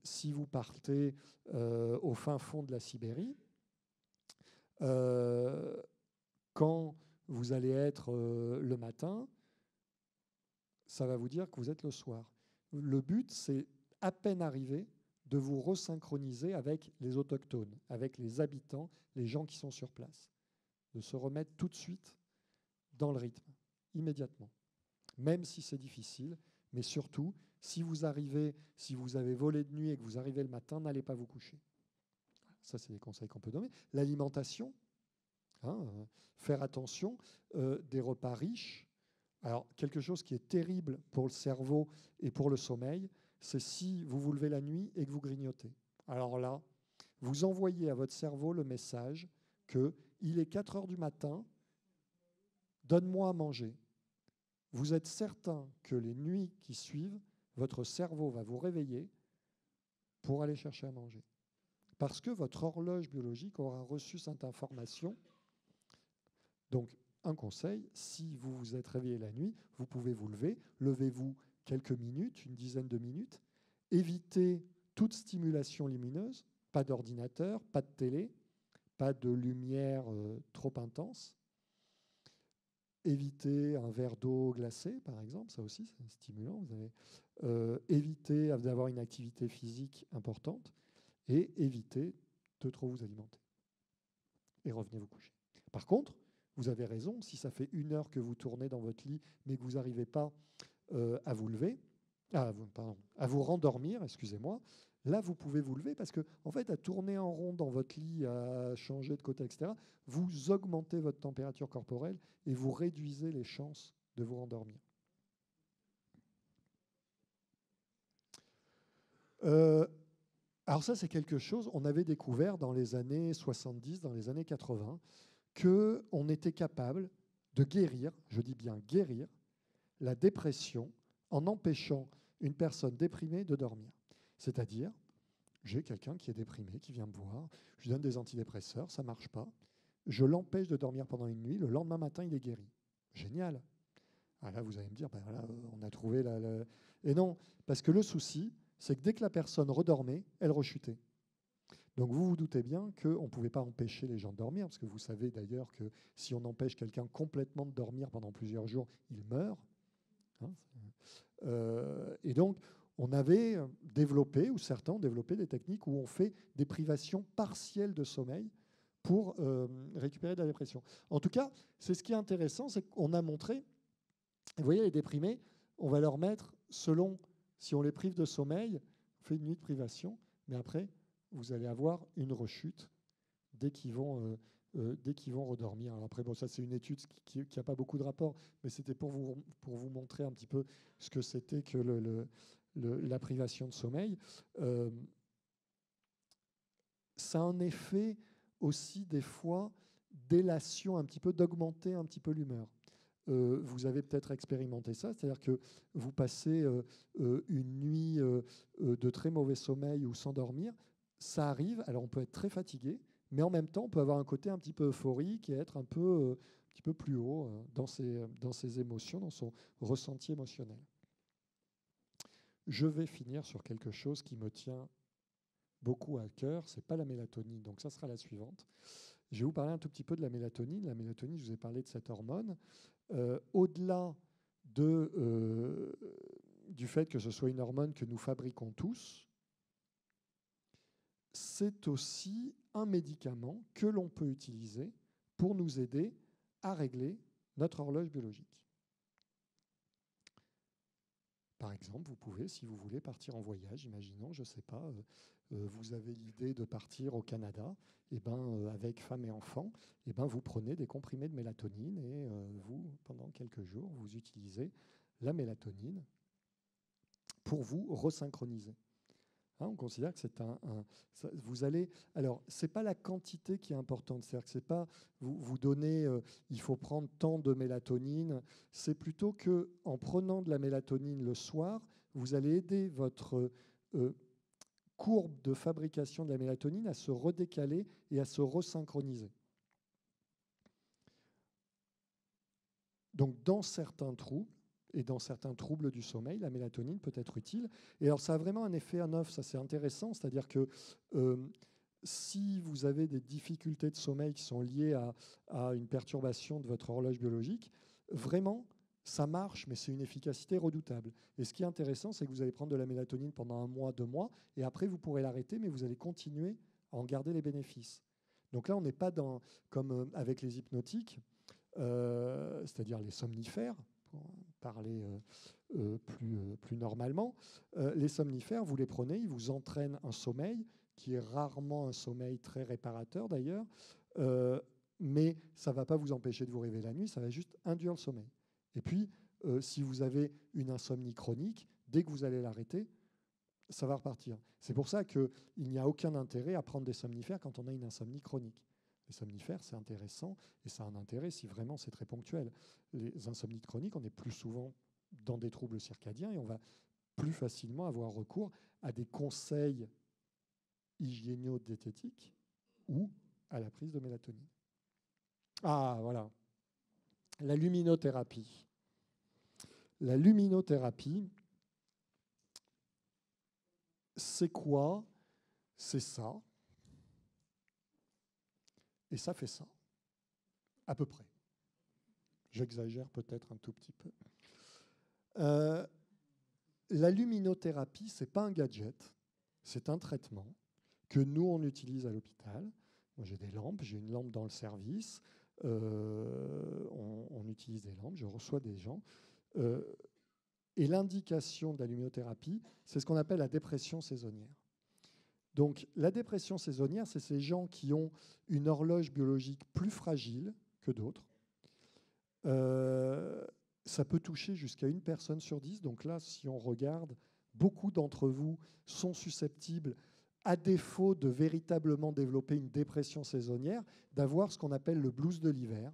si vous partez au fin fond de la Sibérie, quand vous allez être le matin, ça va vous dire que vous êtes le soir. Le but, c'est à peine arrivé de vous resynchroniser avec les autochtones, avec les habitants, les gens qui sont sur place, de se remettre tout de suite dans le rythme, immédiatement. Même si c'est difficile, mais surtout, si vous avez volé de nuit et que vous arrivez le matin, n'allez pas vous coucher. Ça, c'est des conseils qu'on peut donner. L'alimentation, faire attention, des repas riches. Alors, quelque chose qui est terrible pour le cerveau et pour le sommeil, c'est si vous vous levez la nuit et que vous grignotez. Alors là, vous envoyez à votre cerveau le message qu'il est 4 heures du matin, donne-moi à manger. Vous êtes certain que les nuits qui suivent, votre cerveau va vous réveiller pour aller chercher à manger. Parce que votre horloge biologique aura reçu cette information. Donc, un conseil, si vous vous êtes réveillé la nuit, vous pouvez vous lever, levez-vous quelques minutes, une dizaine de minutes, évitez toute stimulation lumineuse, pas d'ordinateur, pas de télé, pas de lumière trop intense. Évitez un verre d'eau glacée, par exemple, ça aussi c'est stimulant. Vous avez évitez d'avoir une activité physique importante et évitez de trop vous alimenter. Et revenez vous coucher. Par contre, vous avez raison, si ça fait 1 heure que vous tournez dans votre lit, mais que vous n'arrivez pas à vous lever, à vous rendormir, excusez-moi, là, vous pouvez vous lever parce que, en fait, à tourner en rond dans votre lit, à changer de côté, etc., vous augmentez votre température corporelle et vous réduisez les chances de vous rendormir. Alors ça, c'est quelque chose, on avait découvert dans les années 70, dans les années 80, qu'on était capable de guérir, je dis bien guérir, la dépression en empêchant une personne déprimée de dormir. C'est-à-dire, j'ai quelqu'un qui est déprimé, qui vient me voir, je lui donne des antidépresseurs, ça ne marche pas, je l'empêche de dormir pendant une nuit, le lendemain matin, il est guéri. Génial. Ah là, vous allez me dire, ben voilà, on a trouvé la... Et non, parce que le souci, c'est que dès que la personne redormait, elle rechutait. Donc vous vous doutez bien qu'on ne pouvait pas empêcher les gens de dormir, parce que vous savez d'ailleurs que si on empêche quelqu'un complètement de dormir pendant plusieurs jours, il meurt. Hein, et donc, on avait développé, ou certains ont développé des techniques où on fait des privations partielles de sommeil pour récupérer de la dépression. En tout cas, c'est ce qui est intéressant, c'est qu'on a montré, vous voyez, les déprimés, on va leur mettre, selon, si on les prive de sommeil, on fait une nuit de privation, mais après, vous allez avoir une rechute dès qu'ils vont redormir. Alors après, bon, ça c'est une étude qui n'a pas beaucoup de rapport, mais c'était pour vous montrer un petit peu ce que c'était que la privation de sommeil. Ça a un effet aussi des fois d'élation, un petit peu d'augmenter un petit peu l'humeur. Vous avez peut-être expérimenté ça, c'est-à-dire que vous passez une nuit de très mauvais sommeil ou sans dormir, ça arrive, alors on peut être très fatigué, mais en même temps on peut avoir un côté un petit peu euphorique et être un petit peu plus haut dans ses émotions, dans son ressenti émotionnel. Je vais finir sur quelque chose qui me tient beaucoup à cœur, c'est pas la mélatonine, donc ça sera la suivante. Je vais vous parler un tout petit peu de la mélatonine. La mélatonine, je vous ai parlé de cette hormone. Au-delà du fait que ce soit une hormone que nous fabriquons tous, c'est aussi un médicament que l'on peut utiliser pour nous aider à régler notre horloge biologique. Par exemple, vous pouvez, si vous voulez, partir en voyage. Imaginons, je ne sais pas, vous avez l'idée de partir au Canada, et avec femme et enfant, vous prenez des comprimés de mélatonine et vous, pendant quelques jours, vous utilisez la mélatonine pour vous resynchroniser. Hein, on considère que c'est vous allez. Alors, c'est pas la quantité qui est importante, c'est-à-dire que c'est pas vous donnez, il faut prendre tant de mélatonine. C'est plutôt que en prenant de la mélatonine le soir, vous allez aider votre courbe de fabrication de la mélatonine à se redécaler et à se resynchroniser. Donc, dans certains troubles, et dans certains troubles du sommeil, la mélatonine peut être utile. Et alors, ça a vraiment un effet à neuf, ça c'est intéressant, c'est-à-dire que si vous avez des difficultés de sommeil qui sont liées à une perturbation de votre horloge biologique, vraiment, ça marche, mais c'est une efficacité redoutable. Et ce qui est intéressant, c'est que vous allez prendre de la mélatonine pendant 1 mois, 2 mois, et après, vous pourrez l'arrêter, mais vous allez continuer à en garder les bénéfices. Donc là, on n'est pas comme avec les hypnotiques, c'est-à-dire les somnifères, pour parler plus normalement. Les somnifères, vous les prenez, ils vous entraînent un sommeil, qui est rarement un sommeil très réparateur d'ailleurs, mais ça ne va pas vous empêcher de vous réveiller la nuit, ça va juste induire le sommeil. Et puis, si vous avez une insomnie chronique, dès que vous allez l'arrêter, ça va repartir. C'est pour ça qu'il n'y a aucun intérêt à prendre des somnifères quand on a une insomnie chronique. Les somnifères, c'est intéressant, et ça a un intérêt si vraiment c'est très ponctuel. Les insomnies chroniques, on est plus souvent dans des troubles circadiens, et on va plus facilement avoir recours à des conseils hygiéno-diététiques ou à la prise de mélatonine. Ah, voilà. La luminothérapie. La luminothérapie, c'est quoi? C'est ça. Et ça fait ça. À peu près. J'exagère peut-être un tout petit peu. La luminothérapie, ce n'est pas un gadget, c'est un traitement que nous, on utilise à l'hôpital. Moi, j'ai des lampes, j'ai une lampe dans le service, on utilise des lampes, je reçois des gens. Et l'indication de la luminothérapie, c'est ce qu'on appelle la dépression saisonnière. Donc, la dépression saisonnière, c'est ces gens qui ont une horloge biologique plus fragile que d'autres. Ça peut toucher jusqu'à 1 personne sur 10. Donc là, si on regarde, beaucoup d'entre vous sont susceptibles, à défaut de véritablement développer une dépression saisonnière, d'avoir ce qu'on appelle le blues de l'hiver.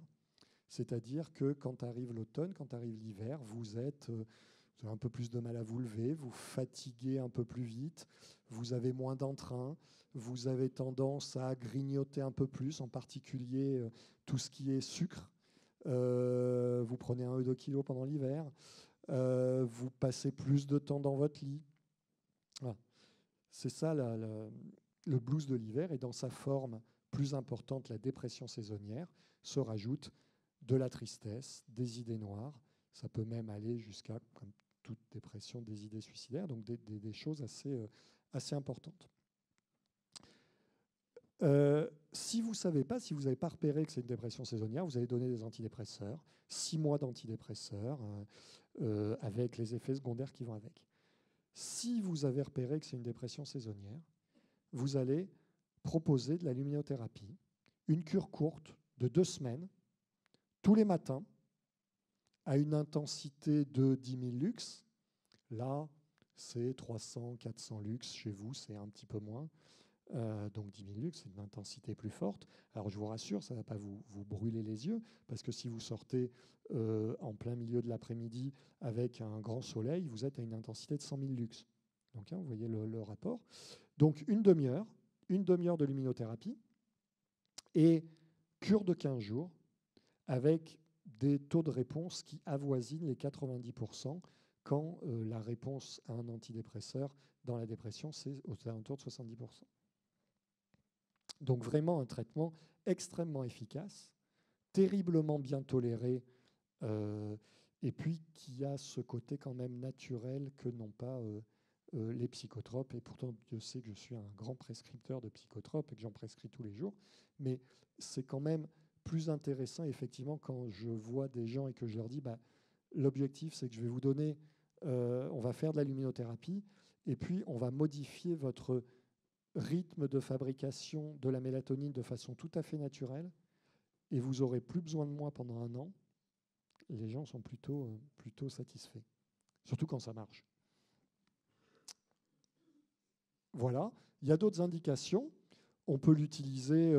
C'est-à-dire que quand arrive l'automne, quand arrive l'hiver, vous avez un peu plus de mal à vous lever, vous fatiguez un peu plus vite, vous avez moins d'entrain, vous avez tendance à grignoter un peu plus, en particulier tout ce qui est sucre. Vous prenez 1 ou 2 kilos pendant l'hiver, vous passez plus de temps dans votre lit. Voilà. C'est ça le blues de l'hiver, et dans sa forme plus importante, la dépression saisonnière, se rajoute de la tristesse, des idées noires. Ça peut même aller jusqu'à, comme toute dépression, des idées suicidaires, donc des choses assez importantes. Si vous ne savez pas, si vous n'avez pas repéré que c'est une dépression saisonnière, vous allez donner des antidépresseurs, 6 mois d'antidépresseurs, avec les effets secondaires qui vont avec. Si vous avez repéré que c'est une dépression saisonnière, vous allez proposer de la luminothérapie, une cure courte de 2 semaines, tous les matins, à une intensité de 10 000 lux. Là, c'est 300, 400 lux. Chez vous, c'est un petit peu moins. Donc 10 000 lux, c'est une intensité plus forte. Alors je vous rassure, ça ne va pas vous brûler les yeux, parce que si vous sortez en plein milieu de l'après-midi avec un grand soleil, vous êtes à une intensité de 100 000 lux. Donc vous voyez le rapport. Donc une demi-heure de luminothérapie et cure de 15 jours avec des taux de réponse qui avoisinent les 90% quand la réponse à un antidépresseur dans la dépression, c'est aux alentours de 70%. Donc vraiment un traitement extrêmement efficace, terriblement bien toléré, et puis qui a ce côté quand même naturel que n'ont pas les psychotropes. Et pourtant, Dieu sait que je suis un grand prescripteur de psychotropes et que j'en prescris tous les jours. Mais c'est quand même plus intéressant, effectivement, quand je vois des gens et que je leur dis, l'objectif, c'est que je vais vous donner, on va faire de la luminothérapie, et puis on va modifier votre rythme de fabrication de la mélatonine de façon tout à fait naturelle, et vous n'aurez plus besoin de moi pendant 1 an. Les gens sont plutôt satisfaits, surtout quand ça marche. Voilà. Il y a d'autres indications. On peut l'utiliser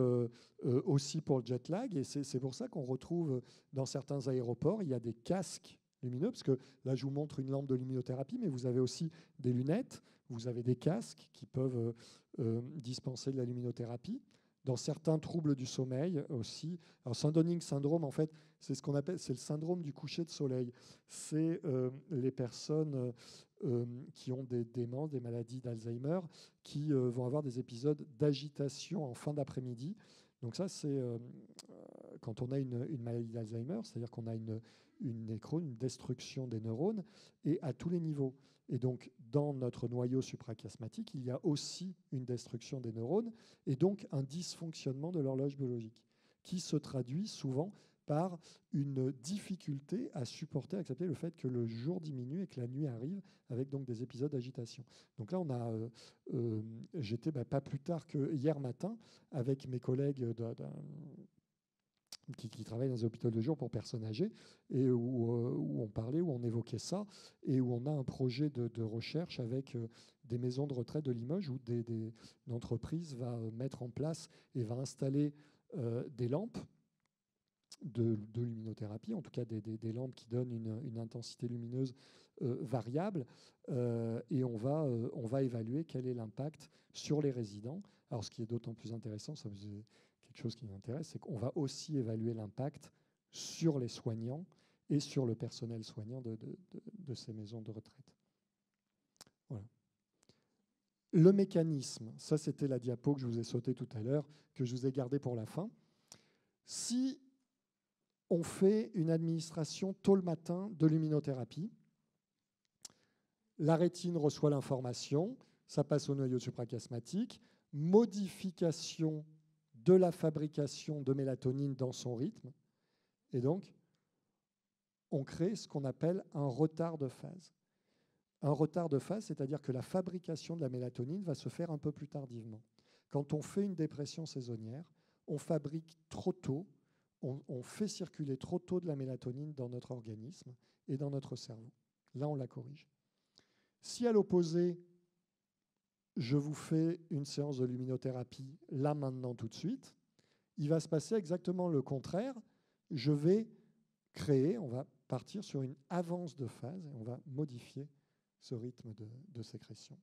aussi pour le jet lag, et c'est pour ça qu'on retrouve dans certains aéroports, il y a des casques lumineux, parce que là, je vous montre une lampe de luminothérapie, mais vous avez aussi des lunettes, vous avez des casques qui peuvent dispenser de la luminothérapie. Dans certains troubles du sommeil aussi. Alors, Sundowning syndrome, en fait, c'est ce qu'on appelle, c'est le syndrome du coucher de soleil. C'est les personnes qui ont des démences, des maladies d'Alzheimer, qui vont avoir des épisodes d'agitation en fin d'après-midi. Donc ça, c'est quand on a une maladie d'Alzheimer, c'est-à-dire qu'on a une nécrose, une destruction des neurones, et à tous les niveaux. Et donc, dans notre noyau suprachiasmatique, il y a aussi une destruction des neurones et donc un dysfonctionnement de l'horloge biologique qui se traduit souvent par une difficulté à supporter, à accepter le fait que le jour diminue et que la nuit arrive, avec donc des épisodes d'agitation. Donc là, j'étais pas plus tard que hier matin avec mes collègues qui travaillent dans des hôpitaux de jour pour personnes âgées, et où on parlait, où on évoquait ça, et où on a un projet de recherche avec des maisons de retraite de Limoges, où une entreprise va mettre en place et va installer des lampes de luminothérapie, en tout cas des lampes qui donnent une intensité lumineuse variable, et on va évaluer quel est l'impact sur les résidents. Alors, ce qui est d'autant plus intéressant, ça faisait quelque chose qui m'intéresse, c'est qu'on va aussi évaluer l'impact sur les soignants et sur le personnel soignant de ces maisons de retraite. Voilà. Le mécanisme, ça c'était la diapo que je vous ai sautée tout à l'heure, que je vous ai gardée pour la fin. Si on fait une administration tôt le matin de luminothérapie, la rétine reçoit l'information, ça passe au noyau suprachiasmatique, modification de la fabrication de mélatonine dans son rythme, et donc on crée ce qu'on appelle un retard de phase. Un retard de phase, c'est-à-dire que la fabrication de la mélatonine va se faire un peu plus tardivement. Quand on fait une dépression saisonnière, on fabrique trop tôt, on fait circuler trop tôt de la mélatonine dans notre organisme et dans notre cerveau. Là, on la corrige. Si à l'opposé, je vous fais une séance de luminothérapie là, maintenant, tout de suite, il va se passer exactement le contraire. Je vais créer, on va partir sur une avance de phase et on va modifier ce rythme de sécrétion.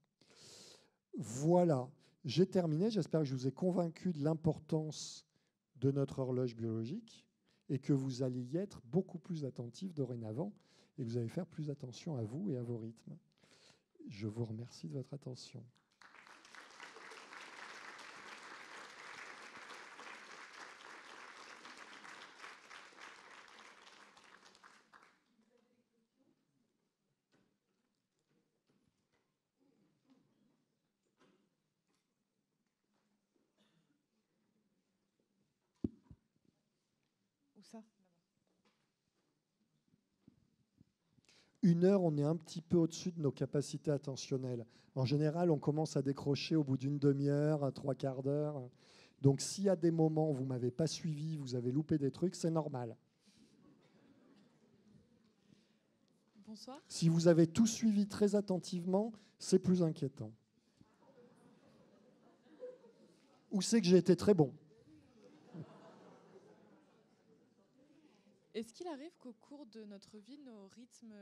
Voilà, j'ai terminé. J'espère que je vous ai convaincu de l'importance de notre horloge biologique et que vous allez y être beaucoup plus attentif dorénavant et que vous allez faire plus attention à vous et à vos rythmes. Je vous remercie de votre attention. Où ça ? 1 heure, on est un petit peu au-dessus de nos capacités attentionnelles. En général, on commence à décrocher au bout d'une demi-heure, à 3/4 d'heure. Donc, s'il y a des moments où vous ne m'avez pas suivi, vous avez loupé des trucs, c'est normal. Bonsoir. Si vous avez tout suivi très attentivement, c'est plus inquiétant. Ou c'est que j'ai été très bon. Est-ce qu'il arrive qu'au cours de notre vie, nos rythmes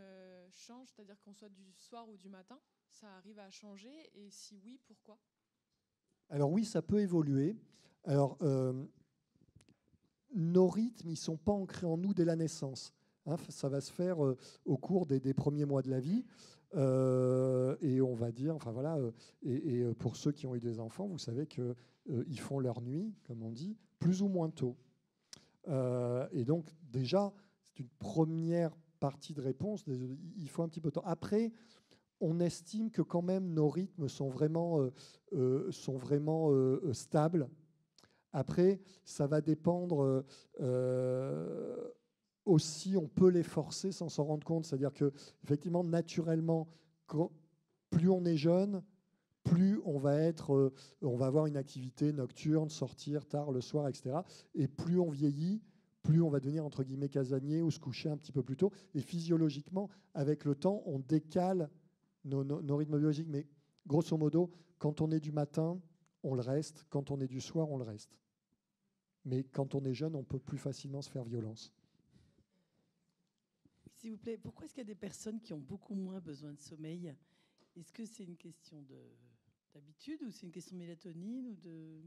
changent, c'est-à-dire qu'on soit du soir ou du matin, ça arrive à changer? Et si oui, pourquoi? Alors oui, ça peut évoluer. Alors, nos rythmes, ils ne sont pas ancrés en nous dès la naissance. Hein, ça va se faire au cours des premiers mois de la vie. Et on va dire, enfin voilà, pour ceux qui ont eu des enfants, vous savez qu'ils font leur nuit, comme on dit, plus ou moins tôt. Et donc, déjà, c'est une première partie de réponse. Il faut un petit peu de temps. Après, on estime que quand même nos rythmes sont vraiment stables. Après, ça va dépendre aussi, on peut les forcer sans s'en rendre compte. C'est-à-dire que, effectivement, naturellement, plus on est jeune, plus on va avoir une activité nocturne, sortir tard le soir, etc. Et plus on vieillit, plus on va devenir, entre guillemets, casanier ou se coucher un petit peu plus tôt. Et physiologiquement, avec le temps, on décale nos rythmes biologiques. Mais grosso modo, quand on est du matin, on le reste. Quand on est du soir, on le reste. Mais quand on est jeune, on peut plus facilement se faire violence. S'il vous plaît, pourquoi est-ce qu'il y a des personnes qui ont beaucoup moins besoin de sommeil? Est-ce que c'est une question d'habitude ou c'est une question de mélatonine ou de...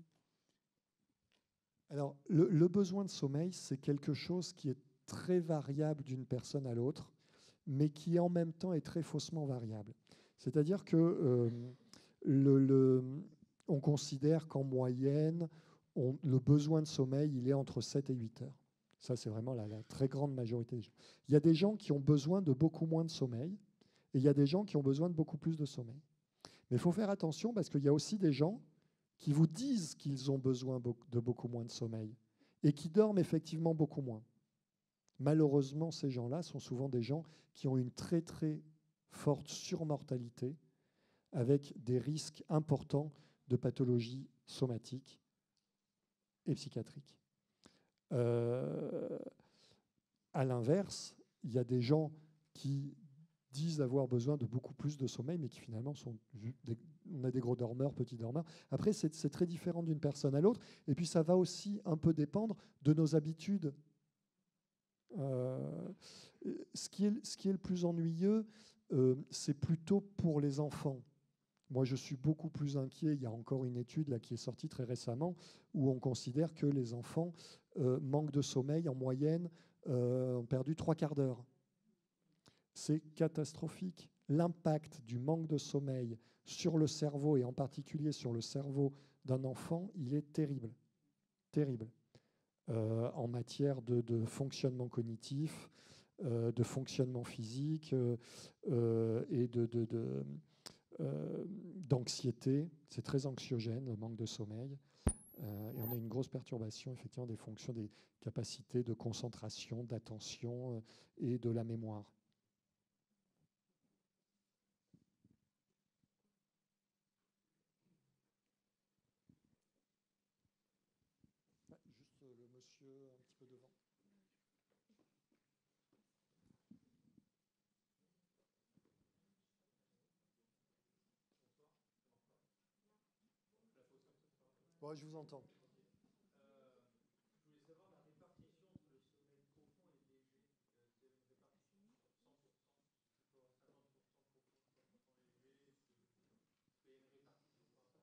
Alors, le besoin de sommeil, c'est quelque chose qui est très variable d'une personne à l'autre, mais qui en même temps est très faussement variable. C'est-à-dire que on considère qu'en moyenne, le besoin de sommeil, il est entre 7 et 8 heures. Ça, c'est vraiment la très grande majorité des gens. Il y a des gens qui ont besoin de beaucoup moins de sommeil et il y a des gens qui ont besoin de beaucoup plus de sommeil. Mais il faut faire attention parce qu'il y a aussi des gens qui vous disent qu'ils ont besoin de beaucoup moins de sommeil et qui dorment effectivement beaucoup moins. Malheureusement, ces gens-là sont souvent des gens qui ont une très très forte surmortalité avec des risques importants de pathologies somatiques et psychiatriques. À l'inverse, il y a des gens qui disent avoir besoin de beaucoup plus de sommeil, mais qui finalement on a des gros dormeurs, petits dormeurs. Après, c'est très différent d'une personne à l'autre. Et puis, ça va aussi un peu dépendre de nos habitudes. Ce qui est le plus ennuyeux, c'est plutôt pour les enfants. Moi, je suis beaucoup plus inquiet. Il y a encore une étude là, qui est sortie très récemment où on considère que les enfants manquent de sommeil en moyenne, ont perdu 3/4 d'heure. C'est catastrophique. L'impact du manque de sommeil sur le cerveau, et en particulier sur le cerveau d'un enfant, il est terrible. Terrible. En matière de fonctionnement cognitif, de fonctionnement physique et d'anxiété. C'est très anxiogène, le manque de sommeil. Et on a une grosse perturbation effectivement des fonctions, des capacités de concentration, d'attention et de la mémoire. Juste le monsieur un petit peu devant. Bon, je vous entends.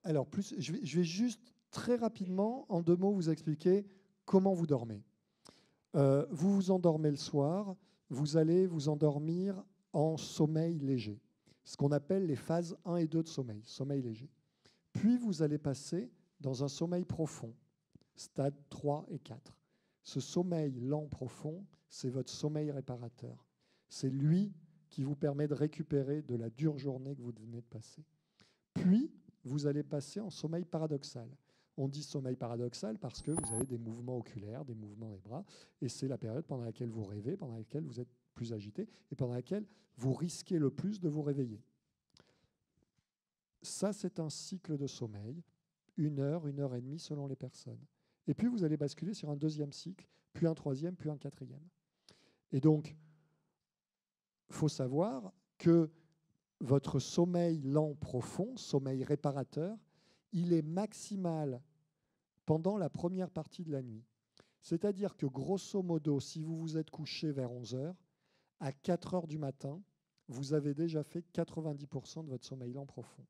Alors, je vais juste très rapidement, en 2 mots, vous expliquer comment vous dormez. Vous vous endormez le soir, vous allez vous endormir en sommeil léger, ce qu'on appelle les phases 1 et 2 de sommeil, sommeil léger. Puis vous allez passer dans un sommeil profond, stade 3 et 4. Ce sommeil lent profond, c'est votre sommeil réparateur. C'est lui qui vous permet de récupérer de la dure journée que vous venez de passer. Puis, vous allez passer en sommeil paradoxal. On dit sommeil paradoxal parce que vous avez des mouvements oculaires, des mouvements des bras, et c'est la période pendant laquelle vous rêvez, pendant laquelle vous êtes plus agité, et pendant laquelle vous risquez le plus de vous réveiller. Ça, c'est un cycle de sommeil, 1 heure et demie selon les personnes. Et puis, vous allez basculer sur un 2e cycle, puis un 3e, puis un 4e. Et donc, il faut savoir que votre sommeil lent profond, sommeil réparateur, il est maximal pendant la première partie de la nuit. C'est-à-dire que grosso modo, si vous vous êtes couché vers 11 heures, à 4 heures du matin, vous avez déjà fait 90% de votre sommeil lent profond.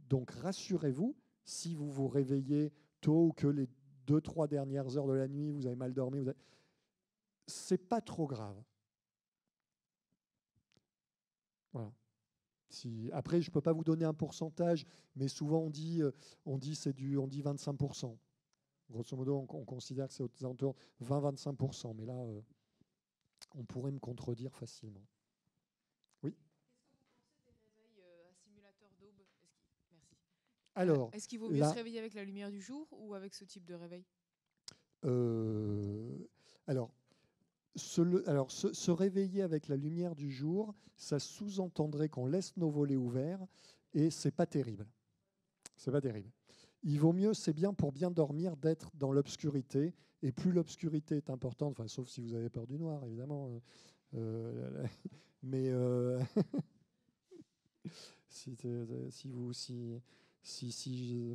Donc rassurez-vous, si vous vous réveillez tôt ou que les 2-3 dernières heures de la nuit, vous avez mal dormi, c'est pas trop grave. Voilà. Après, je ne peux pas vous donner un pourcentage, mais souvent on dit 25%. Grosso modo, on considère que c'est aux alentours 20-25%, mais là, on pourrait me contredire facilement. Oui. Est-ce que vous pensez des réveils à simulateur d'aube? Merci. Alors, est-ce qu'il vaut mieux se réveiller avec la lumière du jour ou avec ce type de réveil? Se réveiller avec la lumière du jour, ça sous-entendrait qu'on laisse nos volets ouverts et c'est pas terrible. C'est pas terrible. Il vaut mieux, c'est bien pour bien dormir, d'être dans l'obscurité. Et plus l'obscurité est importante, enfin, sauf si vous avez peur du noir, évidemment. Mais si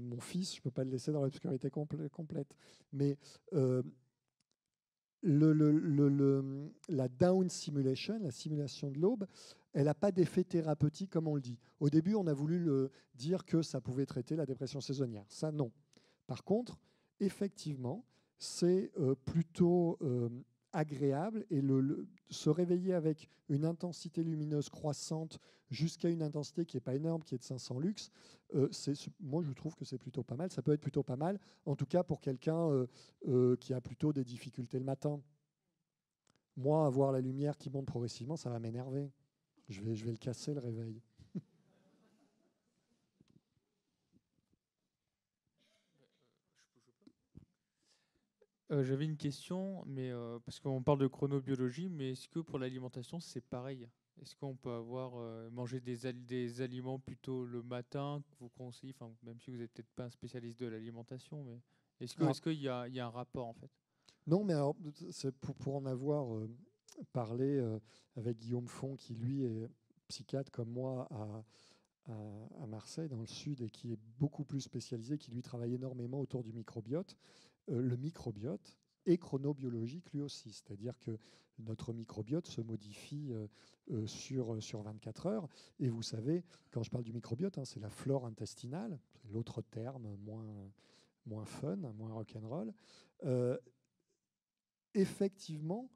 mon fils, je ne peux pas le laisser dans l'obscurité complète. Mais la down simulation, la simulation de l'aube, elle n'a pas d'effet thérapeutique comme on le dit. Au début, on a voulu dire que ça pouvait traiter la dépression saisonnière. Ça, non. Par contre, effectivement, c'est plutôt agréable et se réveiller avec une intensité lumineuse croissante jusqu'à une intensité qui n'est pas énorme, qui est de 500 lux, moi je trouve que c'est plutôt pas mal. Ça peut être plutôt pas mal, en tout cas pour quelqu'un qui a plutôt des difficultés le matin. Moi, avoir la lumière qui monte progressivement, ça va m'énerver. Je vais le casser, le réveil. J'avais une question, mais parce qu'on parle de chronobiologie, mais est-ce que pour l'alimentation, c'est pareil? Est-ce qu'on peut manger des aliments plutôt le matin que vous conseillez, même si vous n'êtes peut-être pas un spécialiste de l'alimentation, mais est-ce qu'il y a un rapport en fait? Non, mais alors, c'est pour en avoir parlé avec Guillaume Font, qui lui est psychiatre comme moi à Marseille, dans le sud, et qui est beaucoup plus spécialisé, qui lui travaille énormément autour du microbiote. Le microbiote est chronobiologique lui aussi, c'est-à-dire que notre microbiote se modifie sur 24 heures. Et vous savez, quand je parle du microbiote, c'est la flore intestinale, c'est l'autre terme moins fun, moins rock'n'roll. Effectivement,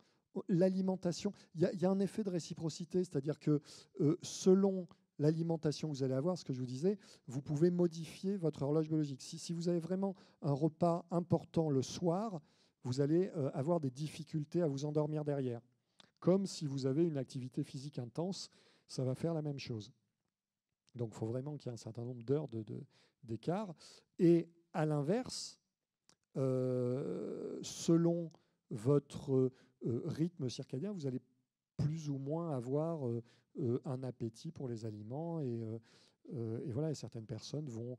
l'alimentation, il y a un effet de réciprocité, c'est-à-dire que selon l'alimentation que vous allez avoir, ce que je vous disais, vous pouvez modifier votre horloge biologique. Si vous avez vraiment un repas important le soir, vous allez avoir des difficultés à vous endormir derrière. Comme si vous avez une activité physique intense, ça va faire la même chose. Donc il faut vraiment qu'il y ait un certain nombre d'heures d'écart. Et à l'inverse, selon votre rythme circadien, vous allez plus ou moins avoir un appétit pour les aliments et voilà, et certaines personnes vont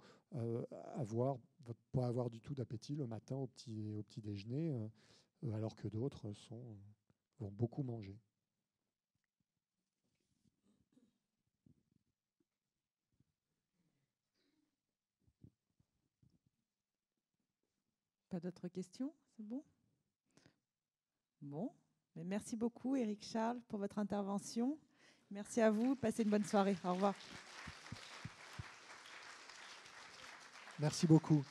pas avoir du tout d'appétit le matin au petit déjeuner, alors que d'autres vont beaucoup manger. Pas d'autres questions? C'est bon? Bon. Mais merci beaucoup, Éric Charles, pour votre intervention. Merci à vous. Passez une bonne soirée. Au revoir. Merci beaucoup.